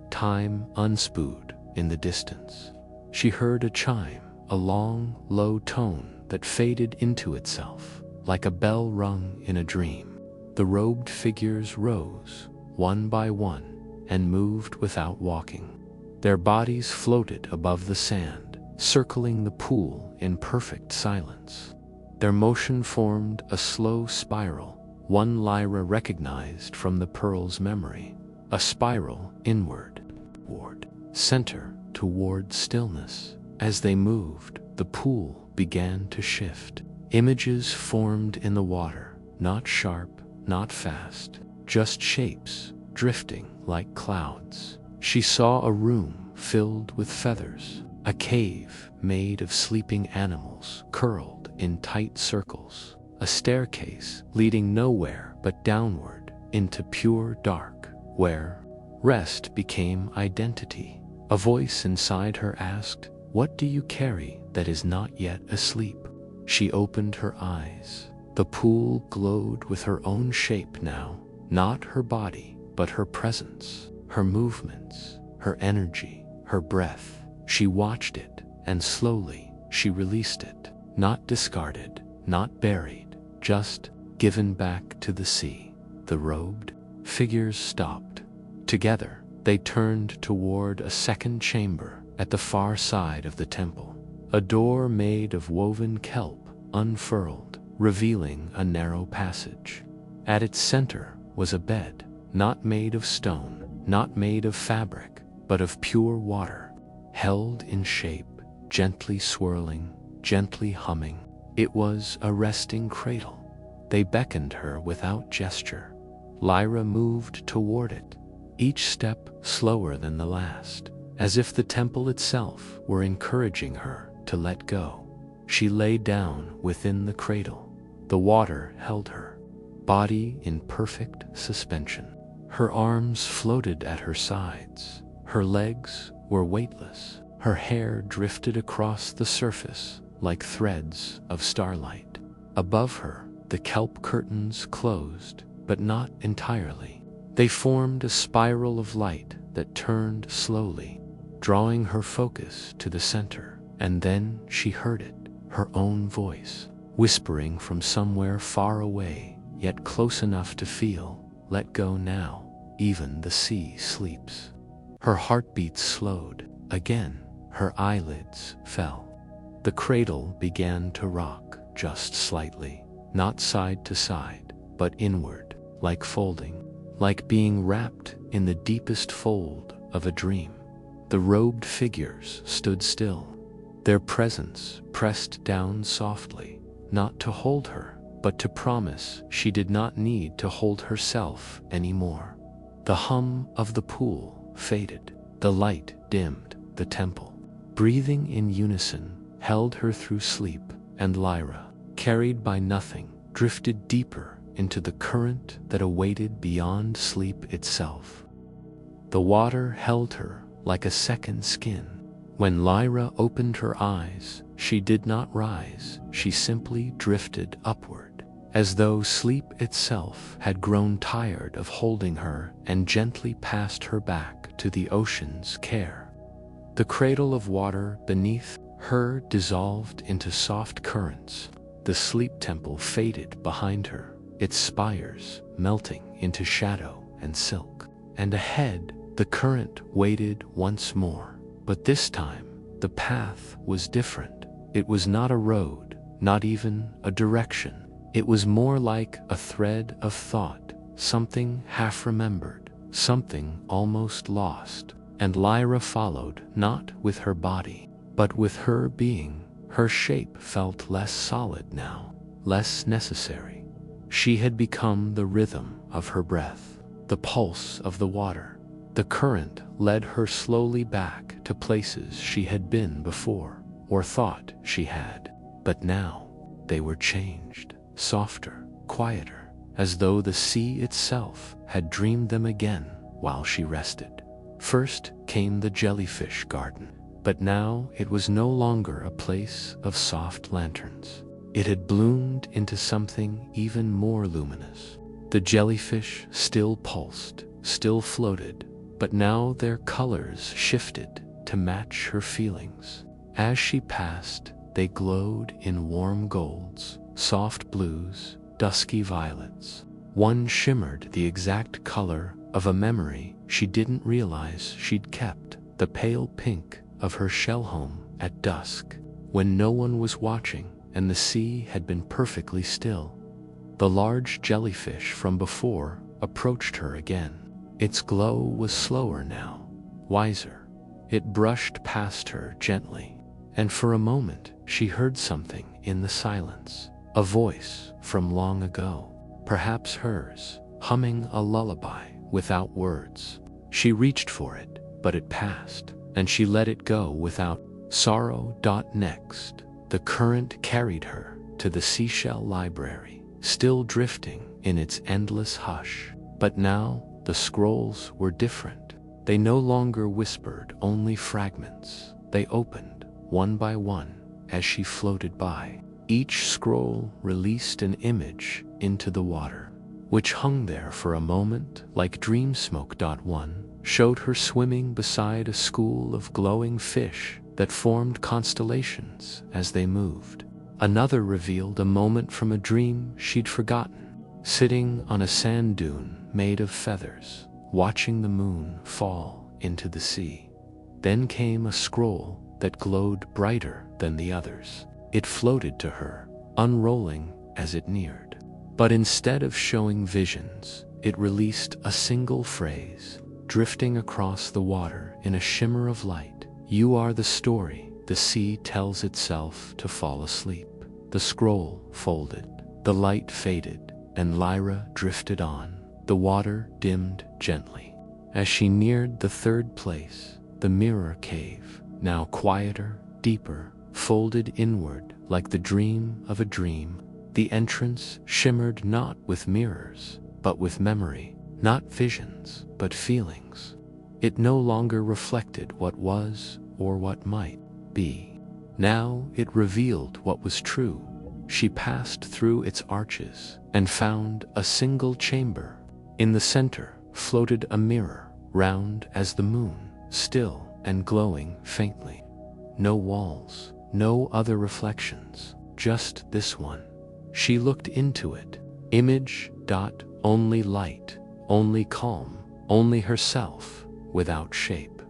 Time unspooled, in the distance. She heard a chime, a long, low tone that faded into itself, like a bell rung in a dream. The robed figures rose, one by one, and moved without walking. Their bodies floated above the sand, circling the pool in perfect silence. Their motion formed a slow spiral, one Lyra recognized from the pearl's memory, a spiral inward, toward center, toward stillness. As they moved, the pool began to shift. Images formed in the water, not sharp, not fast, just shapes, drifting like clouds. She saw a room filled with feathers, a cave made of sleeping animals curled in tight circles, a staircase leading nowhere but downward into pure dark, where rest became identity. A voice inside her asked, "What do you carry that is not yet asleep?" She opened her eyes. The pool glowed with her own shape now, not her body, but her presence, her movements, her energy, her breath. She watched it, and slowly she released it, not discarded, not buried, just given back to the sea. The robed figures stopped. Together, they turned toward a second chamber at the far side of the temple. A door made of woven kelp unfurled, revealing a narrow passage. At its center was a bed, not made of stone, not made of fabric, but of pure water, held in shape, gently swirling, gently humming. It was a resting cradle. They beckoned her without gesture. Lyra moved toward it, each step slower than the last, as if the temple itself were encouraging her to let go. She lay down within the cradle. The water held her, body in perfect suspension. Her arms floated at her sides. Her legs were weightless. Her hair drifted across the surface like threads of starlight. Above her, the kelp curtains closed, but not entirely. They formed a spiral of light that turned slowly, drawing her focus to the center. And then she heard it, her own voice, whispering from somewhere far away, yet close enough to feel, "Let go now, even the sea sleeps." Her heartbeat slowed. Again, her eyelids fell. The cradle began to rock, just slightly, not side to side, but inward, like folding, like being wrapped in the deepest fold of a dream. The robed figures stood still, their presence pressed down softly, not to hold her, but to promise she did not need to hold herself anymore. The hum of the pool faded, the light dimmed the temple. Breathing in unison held her through sleep, and Lyra, carried by nothing, drifted deeper into the current that awaited beyond sleep itself. The water held her like a second skin. When Lyra opened her eyes, she did not rise, she simply drifted upward, as though sleep itself had grown tired of holding her and gently passed her back to the ocean's care. The cradle of water beneath her dissolved into soft currents. The sleep temple faded behind her, its spires melting into shadow and silk. And ahead, the current waited once more. But this time, the path was different. It was not a road, not even a direction. It was more like a thread of thought, something half-remembered, something almost lost. And Lyra followed, not with her body, but with her being. Her shape felt less solid now, less necessary. She had become the rhythm of her breath, the pulse of the water. The current led her slowly back to places she had been before, or thought she had. But now, they were changed, softer, quieter, as though the sea itself had dreamed them again while she rested. First came the jellyfish garden, but now it was no longer a place of soft lanterns. It had bloomed into something even more luminous. The jellyfish still pulsed, still floated, but now their colors shifted. to match her feelings. As she passed, they glowed in warm golds, soft blues, dusky violets. One shimmered the exact color of a memory she didn't realize she'd kept, the pale pink of her shell home at dusk, when no one was watching and the sea had been perfectly still. The large jellyfish from before approached her again. Its glow was slower now, wiser. It brushed past her gently, and for a moment she heard something in the silence, a voice from long ago, perhaps hers, humming a lullaby without words. She reached for it, but it passed, and she let it go without sorrow. Next, the current carried her to the seashell library, still drifting in its endless hush. But now the scrolls were different. They no longer whispered only fragments. They opened, one by one, as she floated by. Each scroll released an image into the water, which hung there for a moment like dream smoke. One showed her swimming beside a school of glowing fish that formed constellations as they moved. Another revealed a moment from a dream she'd forgotten, sitting on a sand dune made of feathers, watching the moon fall into the sea. Then came a scroll that glowed brighter than the others. It floated to her, unrolling as it neared. But instead of showing visions, it released a single phrase, drifting across the water in a shimmer of light. You are the story the sea tells itself to fall asleep. The scroll folded, the light faded, and Lyra drifted on. The water dimmed gently. As she neared the third place, the mirror cave, now quieter, deeper, folded inward like the dream of a dream. The entrance shimmered not with mirrors, but with memory, not visions, but feelings. It no longer reflected what was or what might be. Now it revealed what was true. She passed through its arches and found a single chamber. In the center floated a mirror, round as the moon, still and glowing faintly. No walls, no other reflections, just this one. She looked into it. Image. Only light, only calm, only herself, without shape.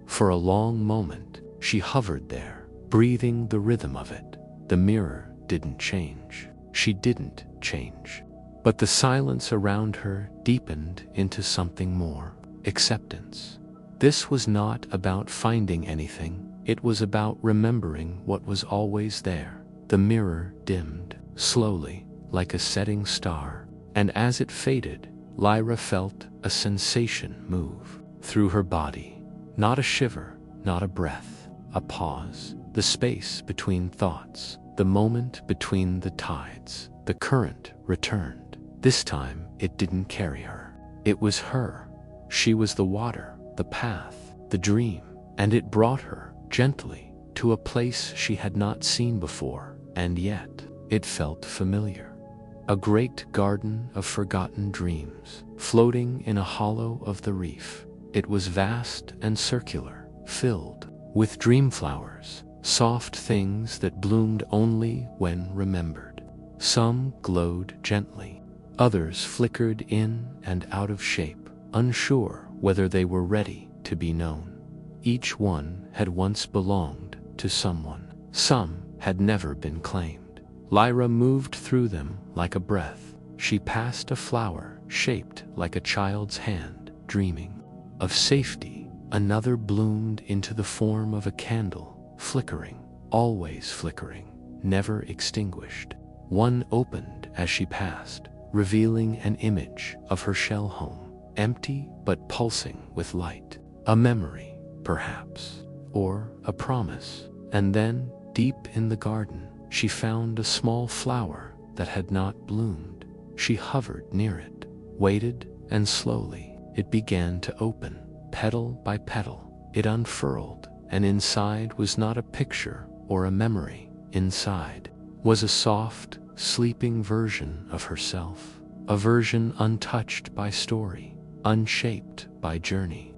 For a long moment, she hovered there, breathing the rhythm of it. The mirror didn't change. She didn't change. But the silence around her deepened into something more, acceptance. This was not about finding anything, it was about remembering what was always there. The mirror dimmed, slowly, like a setting star, and as it faded, Lyra felt a sensation move through her body. Not a shiver, not a breath, a pause, the space between thoughts, the moment between the tides. The current returned. This time, it didn't carry her. It was her. She was the water, the path, the dream, and it brought her, gently, to a place she had not seen before, and yet, it felt familiar. A great garden of forgotten dreams, floating in a hollow of the reef. It was vast and circular, filled with dream flowers, soft things that bloomed only when remembered. Some glowed gently, others flickered in and out of shape, unsure whether they were ready to be known. Each one had once belonged to someone. Some had never been claimed. Lyra moved through them like a breath. She passed a flower shaped like a child's hand, dreaming of safety. Another bloomed into the form of a candle, flickering, always flickering, never extinguished. One opened as she passed, revealing an image of her shell home, empty but pulsing with light. A memory, perhaps, or a promise. And then, deep in the garden, she found a small flower that had not bloomed. She hovered near it, waited, and slowly it began to open, petal by petal. It unfurled, and inside was not a picture or a memory. Inside was a soft, sleeping version of herself, a version untouched by story, unshaped by journey.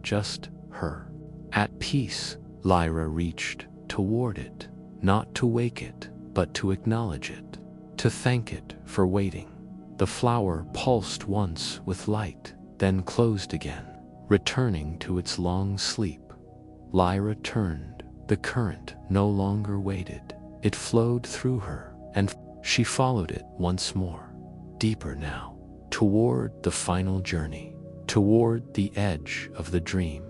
Just her. At peace, Lyra reached toward it, not to wake it, but to acknowledge it, to thank it for waiting. The flower pulsed once with light, then closed again, returning to its long sleep. Lyra turned. The current no longer waited. It flowed through her, and she followed it once more, deeper now, toward the final journey, toward the edge of the dream.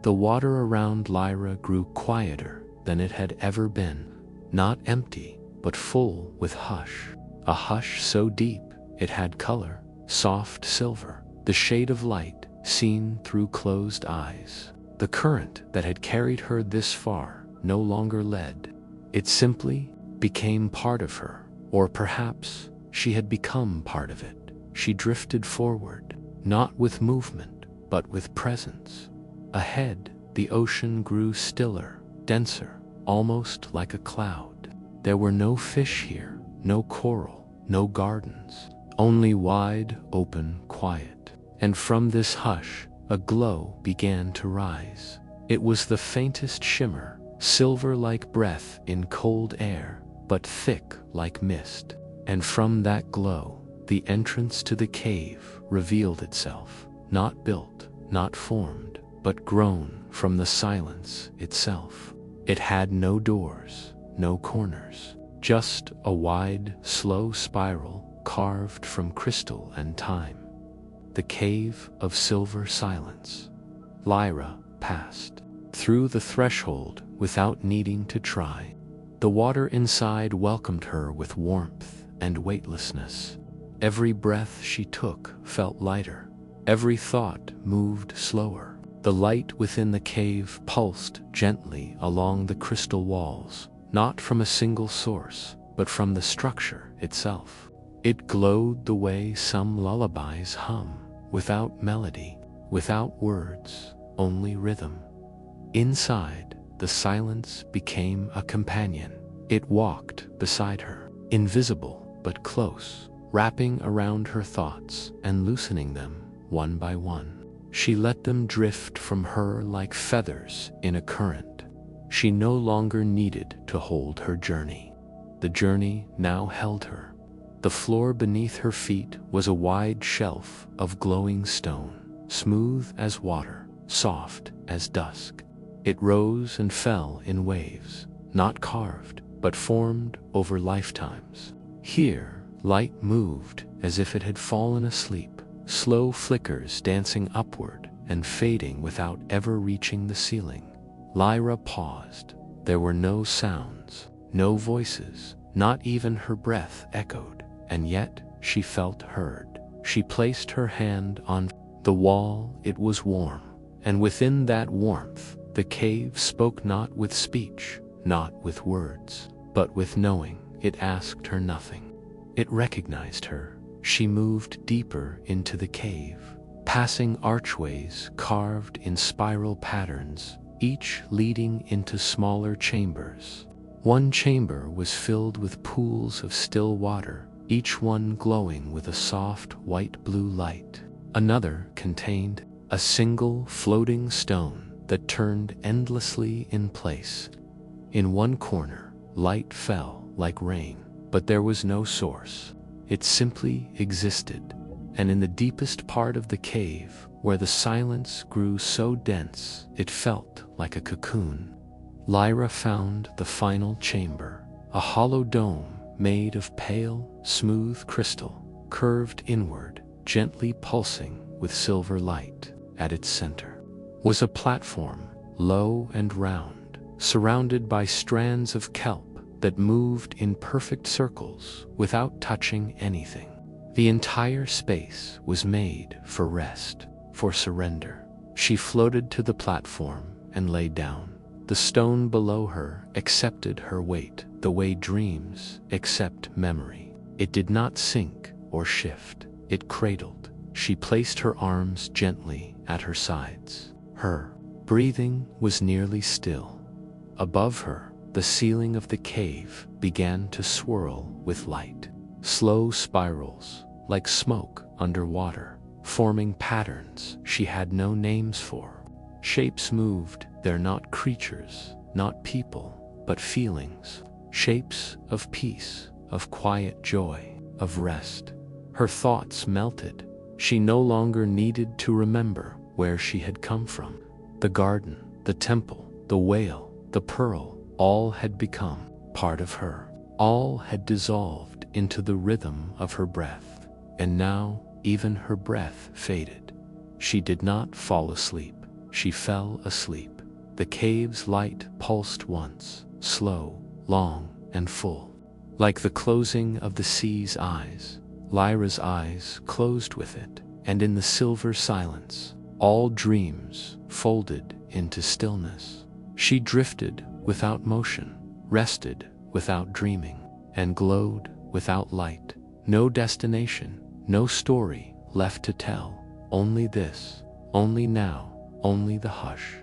The water around Lyra grew quieter than it had ever been, not empty, but full with hush, a hush so deep it had color, soft silver, the shade of light seen through closed eyes. The current that had carried her this far no longer led. It simply became part of her, or perhaps she had become part of it. She drifted forward, not with movement, but with presence. Ahead, the ocean grew stiller, denser, almost like a cloud. There were no fish here, no coral, no gardens, only wide, open quiet. And from this hush, a glow began to rise. It was the faintest shimmer, silver like breath in cold air, but thick like mist. And from that glow, the entrance to the cave revealed itself, not built, not formed, but grown from the silence itself. It had no doors, no corners, just a wide, slow spiral carved from crystal and time. The cave of silver silence. Lyra passed through the threshold without needing to try. The water inside welcomed her with warmth and weightlessness. Every breath she took felt lighter. Every thought moved slower. The light within the cave pulsed gently along the crystal walls, not from a single source, but from the structure itself. It glowed the way some lullabies hum, without melody, without words, only rhythm. Inside, the silence became a companion. It walked beside her, invisible but close, wrapping around her thoughts and loosening them one by one. She let them drift from her like feathers in a current. She no longer needed to hold her journey. The journey now held her. The floor beneath her feet was a wide shelf of glowing stone, smooth as water, soft as dusk. It rose and fell in waves, not carved, but formed over lifetimes. Here, light moved as if it had fallen asleep, slow flickers dancing upward and fading without ever reaching the ceiling. Lyra paused. There were no sounds, no voices, not even her breath echoed, and yet she felt heard. She placed her hand on the wall. It was warm, and within that warmth, the cave spoke not with speech, not with words, but with knowing. It asked her nothing. It recognized her. She moved deeper into the cave, passing archways carved in spiral patterns, each leading into smaller chambers. One chamber was filled with pools of still water, each one glowing with a soft white-blue light. Another contained a single floating stone that turned endlessly in place. In one corner, light fell like rain, but there was no source. It simply existed. And in the deepest part of the cave, where the silence grew so dense it felt like a cocoon, Lyra found the final chamber, a hollow dome made of pale, smooth crystal, curved inward, gently pulsing with silver light. At its center was a platform, low and round, surrounded by strands of kelp that moved in perfect circles without touching anything. The entire space was made for rest, for surrender. She floated to the platform and lay down. The stone below her accepted her weight, the way dreams accept memory. It did not sink or shift. It cradled. She placed her arms gently at her sides. Her breathing was nearly still. Above her, the ceiling of the cave began to swirl with light. Slow spirals, like smoke underwater, forming patterns she had no names for. Shapes moved, they're not creatures, not people, but feelings. Shapes of peace, of quiet joy, of rest. Her thoughts melted. She no longer needed to remember where she had come from. The garden, the temple, the whale, the pearl, all had become part of her. All had dissolved into the rhythm of her breath. And now, even her breath faded. She did not fall asleep. She fell asleep. The cave's light pulsed once, slow, long, and full. Like the closing of the sea's eyes, Lyra's eyes closed with it, and in the silver silence, all dreams folded into stillness. She drifted without motion, rested without dreaming, and glowed without light. No destination, no story left to tell. Only this, only now, only the hush.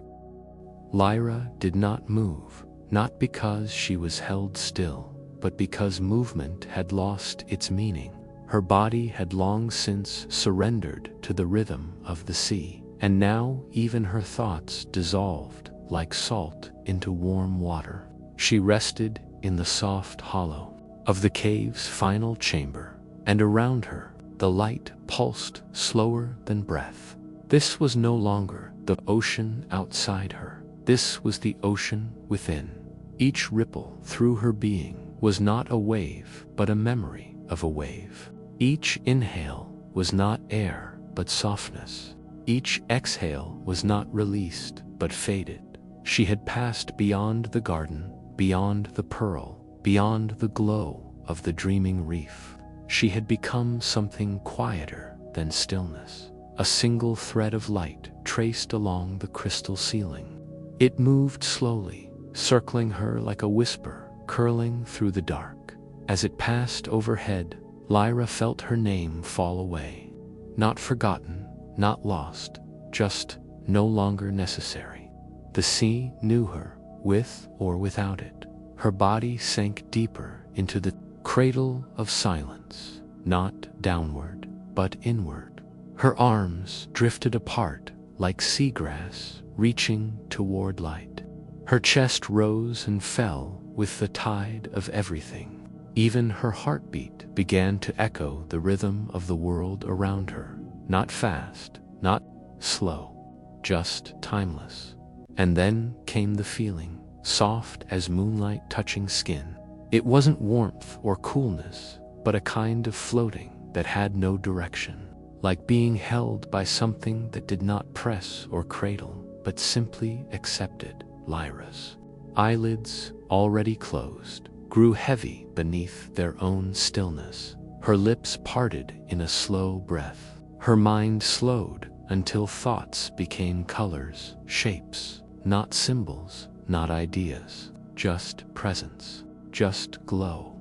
Lyra did not move, not because she was held still, but because movement had lost its meaning. Her body had long since surrendered to the rhythm of the sea, and now even her thoughts dissolved like salt into warm water. She rested in the soft hollow of the cave's final chamber, and around her the light pulsed slower than breath. This was no longer the ocean outside her. This was the ocean within. Each ripple through her being was not a wave, but a memory of a wave. Each inhale was not air, but softness. Each exhale was not released, but faded. She had passed beyond the garden, beyond the pearl, beyond the glow of the dreaming reef. She had become something quieter than stillness, a single thread of light traced along the crystal ceiling. It moved slowly, circling her like a whisper, curling through the dark. As it passed overhead, Lyra felt her name fall away. Not forgotten, not lost, just no longer necessary. The sea knew her, with or without it. Her body sank deeper into the cradle of silence, not downward, but inward. Her arms drifted apart like seagrass reaching toward light. Her chest rose and fell with the tide of everything. Even her heartbeat began to echo the rhythm of the world around her, not fast, not slow, just timeless. And then came the feeling, soft as moonlight touching skin. It wasn't warmth or coolness, but a kind of floating that had no direction, like being held by something that did not press or cradle, but simply accepted. Lyra's eyelids, already closed, grew heavy beneath their own stillness. Her lips parted in a slow breath. Her mind slowed until thoughts became colors, shapes, not symbols, not ideas, just presence, just glow.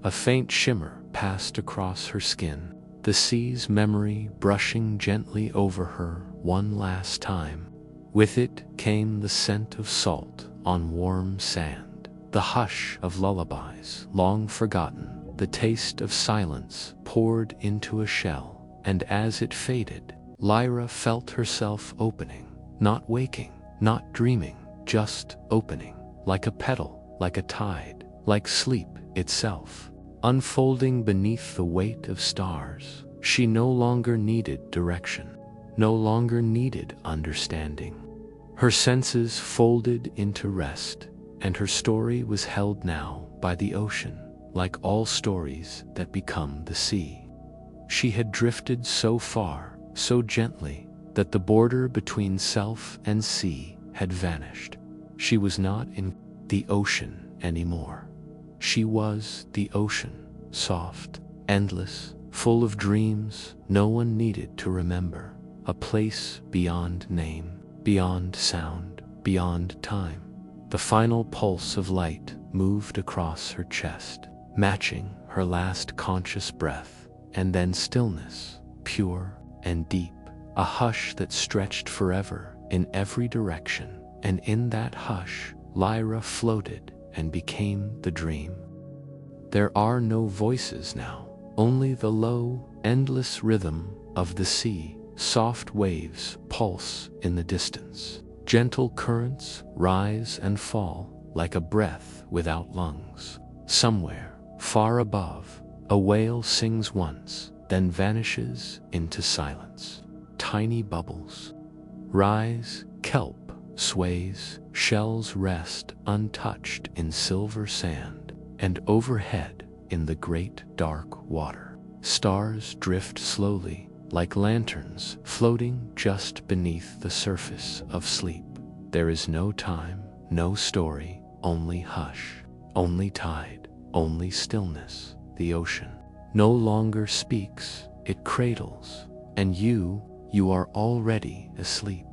A faint shimmer passed across her skin, the sea's memory brushing gently over her one last time. With it came the scent of salt on warm sand, the hush of lullabies long forgotten, the taste of silence poured into a shell, and as it faded, Lyra felt herself opening, not waking, not dreaming, just opening, like a petal, like a tide, like sleep itself, unfolding beneath the weight of stars. She no longer needed direction, no longer needed understanding. Her senses folded into rest, and her story was held now by the ocean, like all stories that become the sea. She had drifted so far, so gently, that the border between self and sea had vanished. She was not in the ocean anymore. She was the ocean, soft, endless, full of dreams no one needed to remember, a place beyond name, beyond sound, beyond time. The final pulse of light moved across her chest, matching her last conscious breath, and then stillness, pure and deep, a hush that stretched forever in every direction, and in that hush, Lyra floated and became the dream. There are no voices now, only the low, endless rhythm of the sea. Soft waves pulse in the distance. Gentle currents rise and fall like a breath without lungs. Somewhere, far above, a whale sings once, then vanishes into silence. Tiny bubbles rise, kelp sways, shells rest untouched in silver sand, and overhead in the great dark water, stars drift slowly like lanterns floating just beneath the surface of sleep. There is no time, no story, only hush, only tide, only stillness. The ocean no longer speaks, it cradles, and you are already asleep.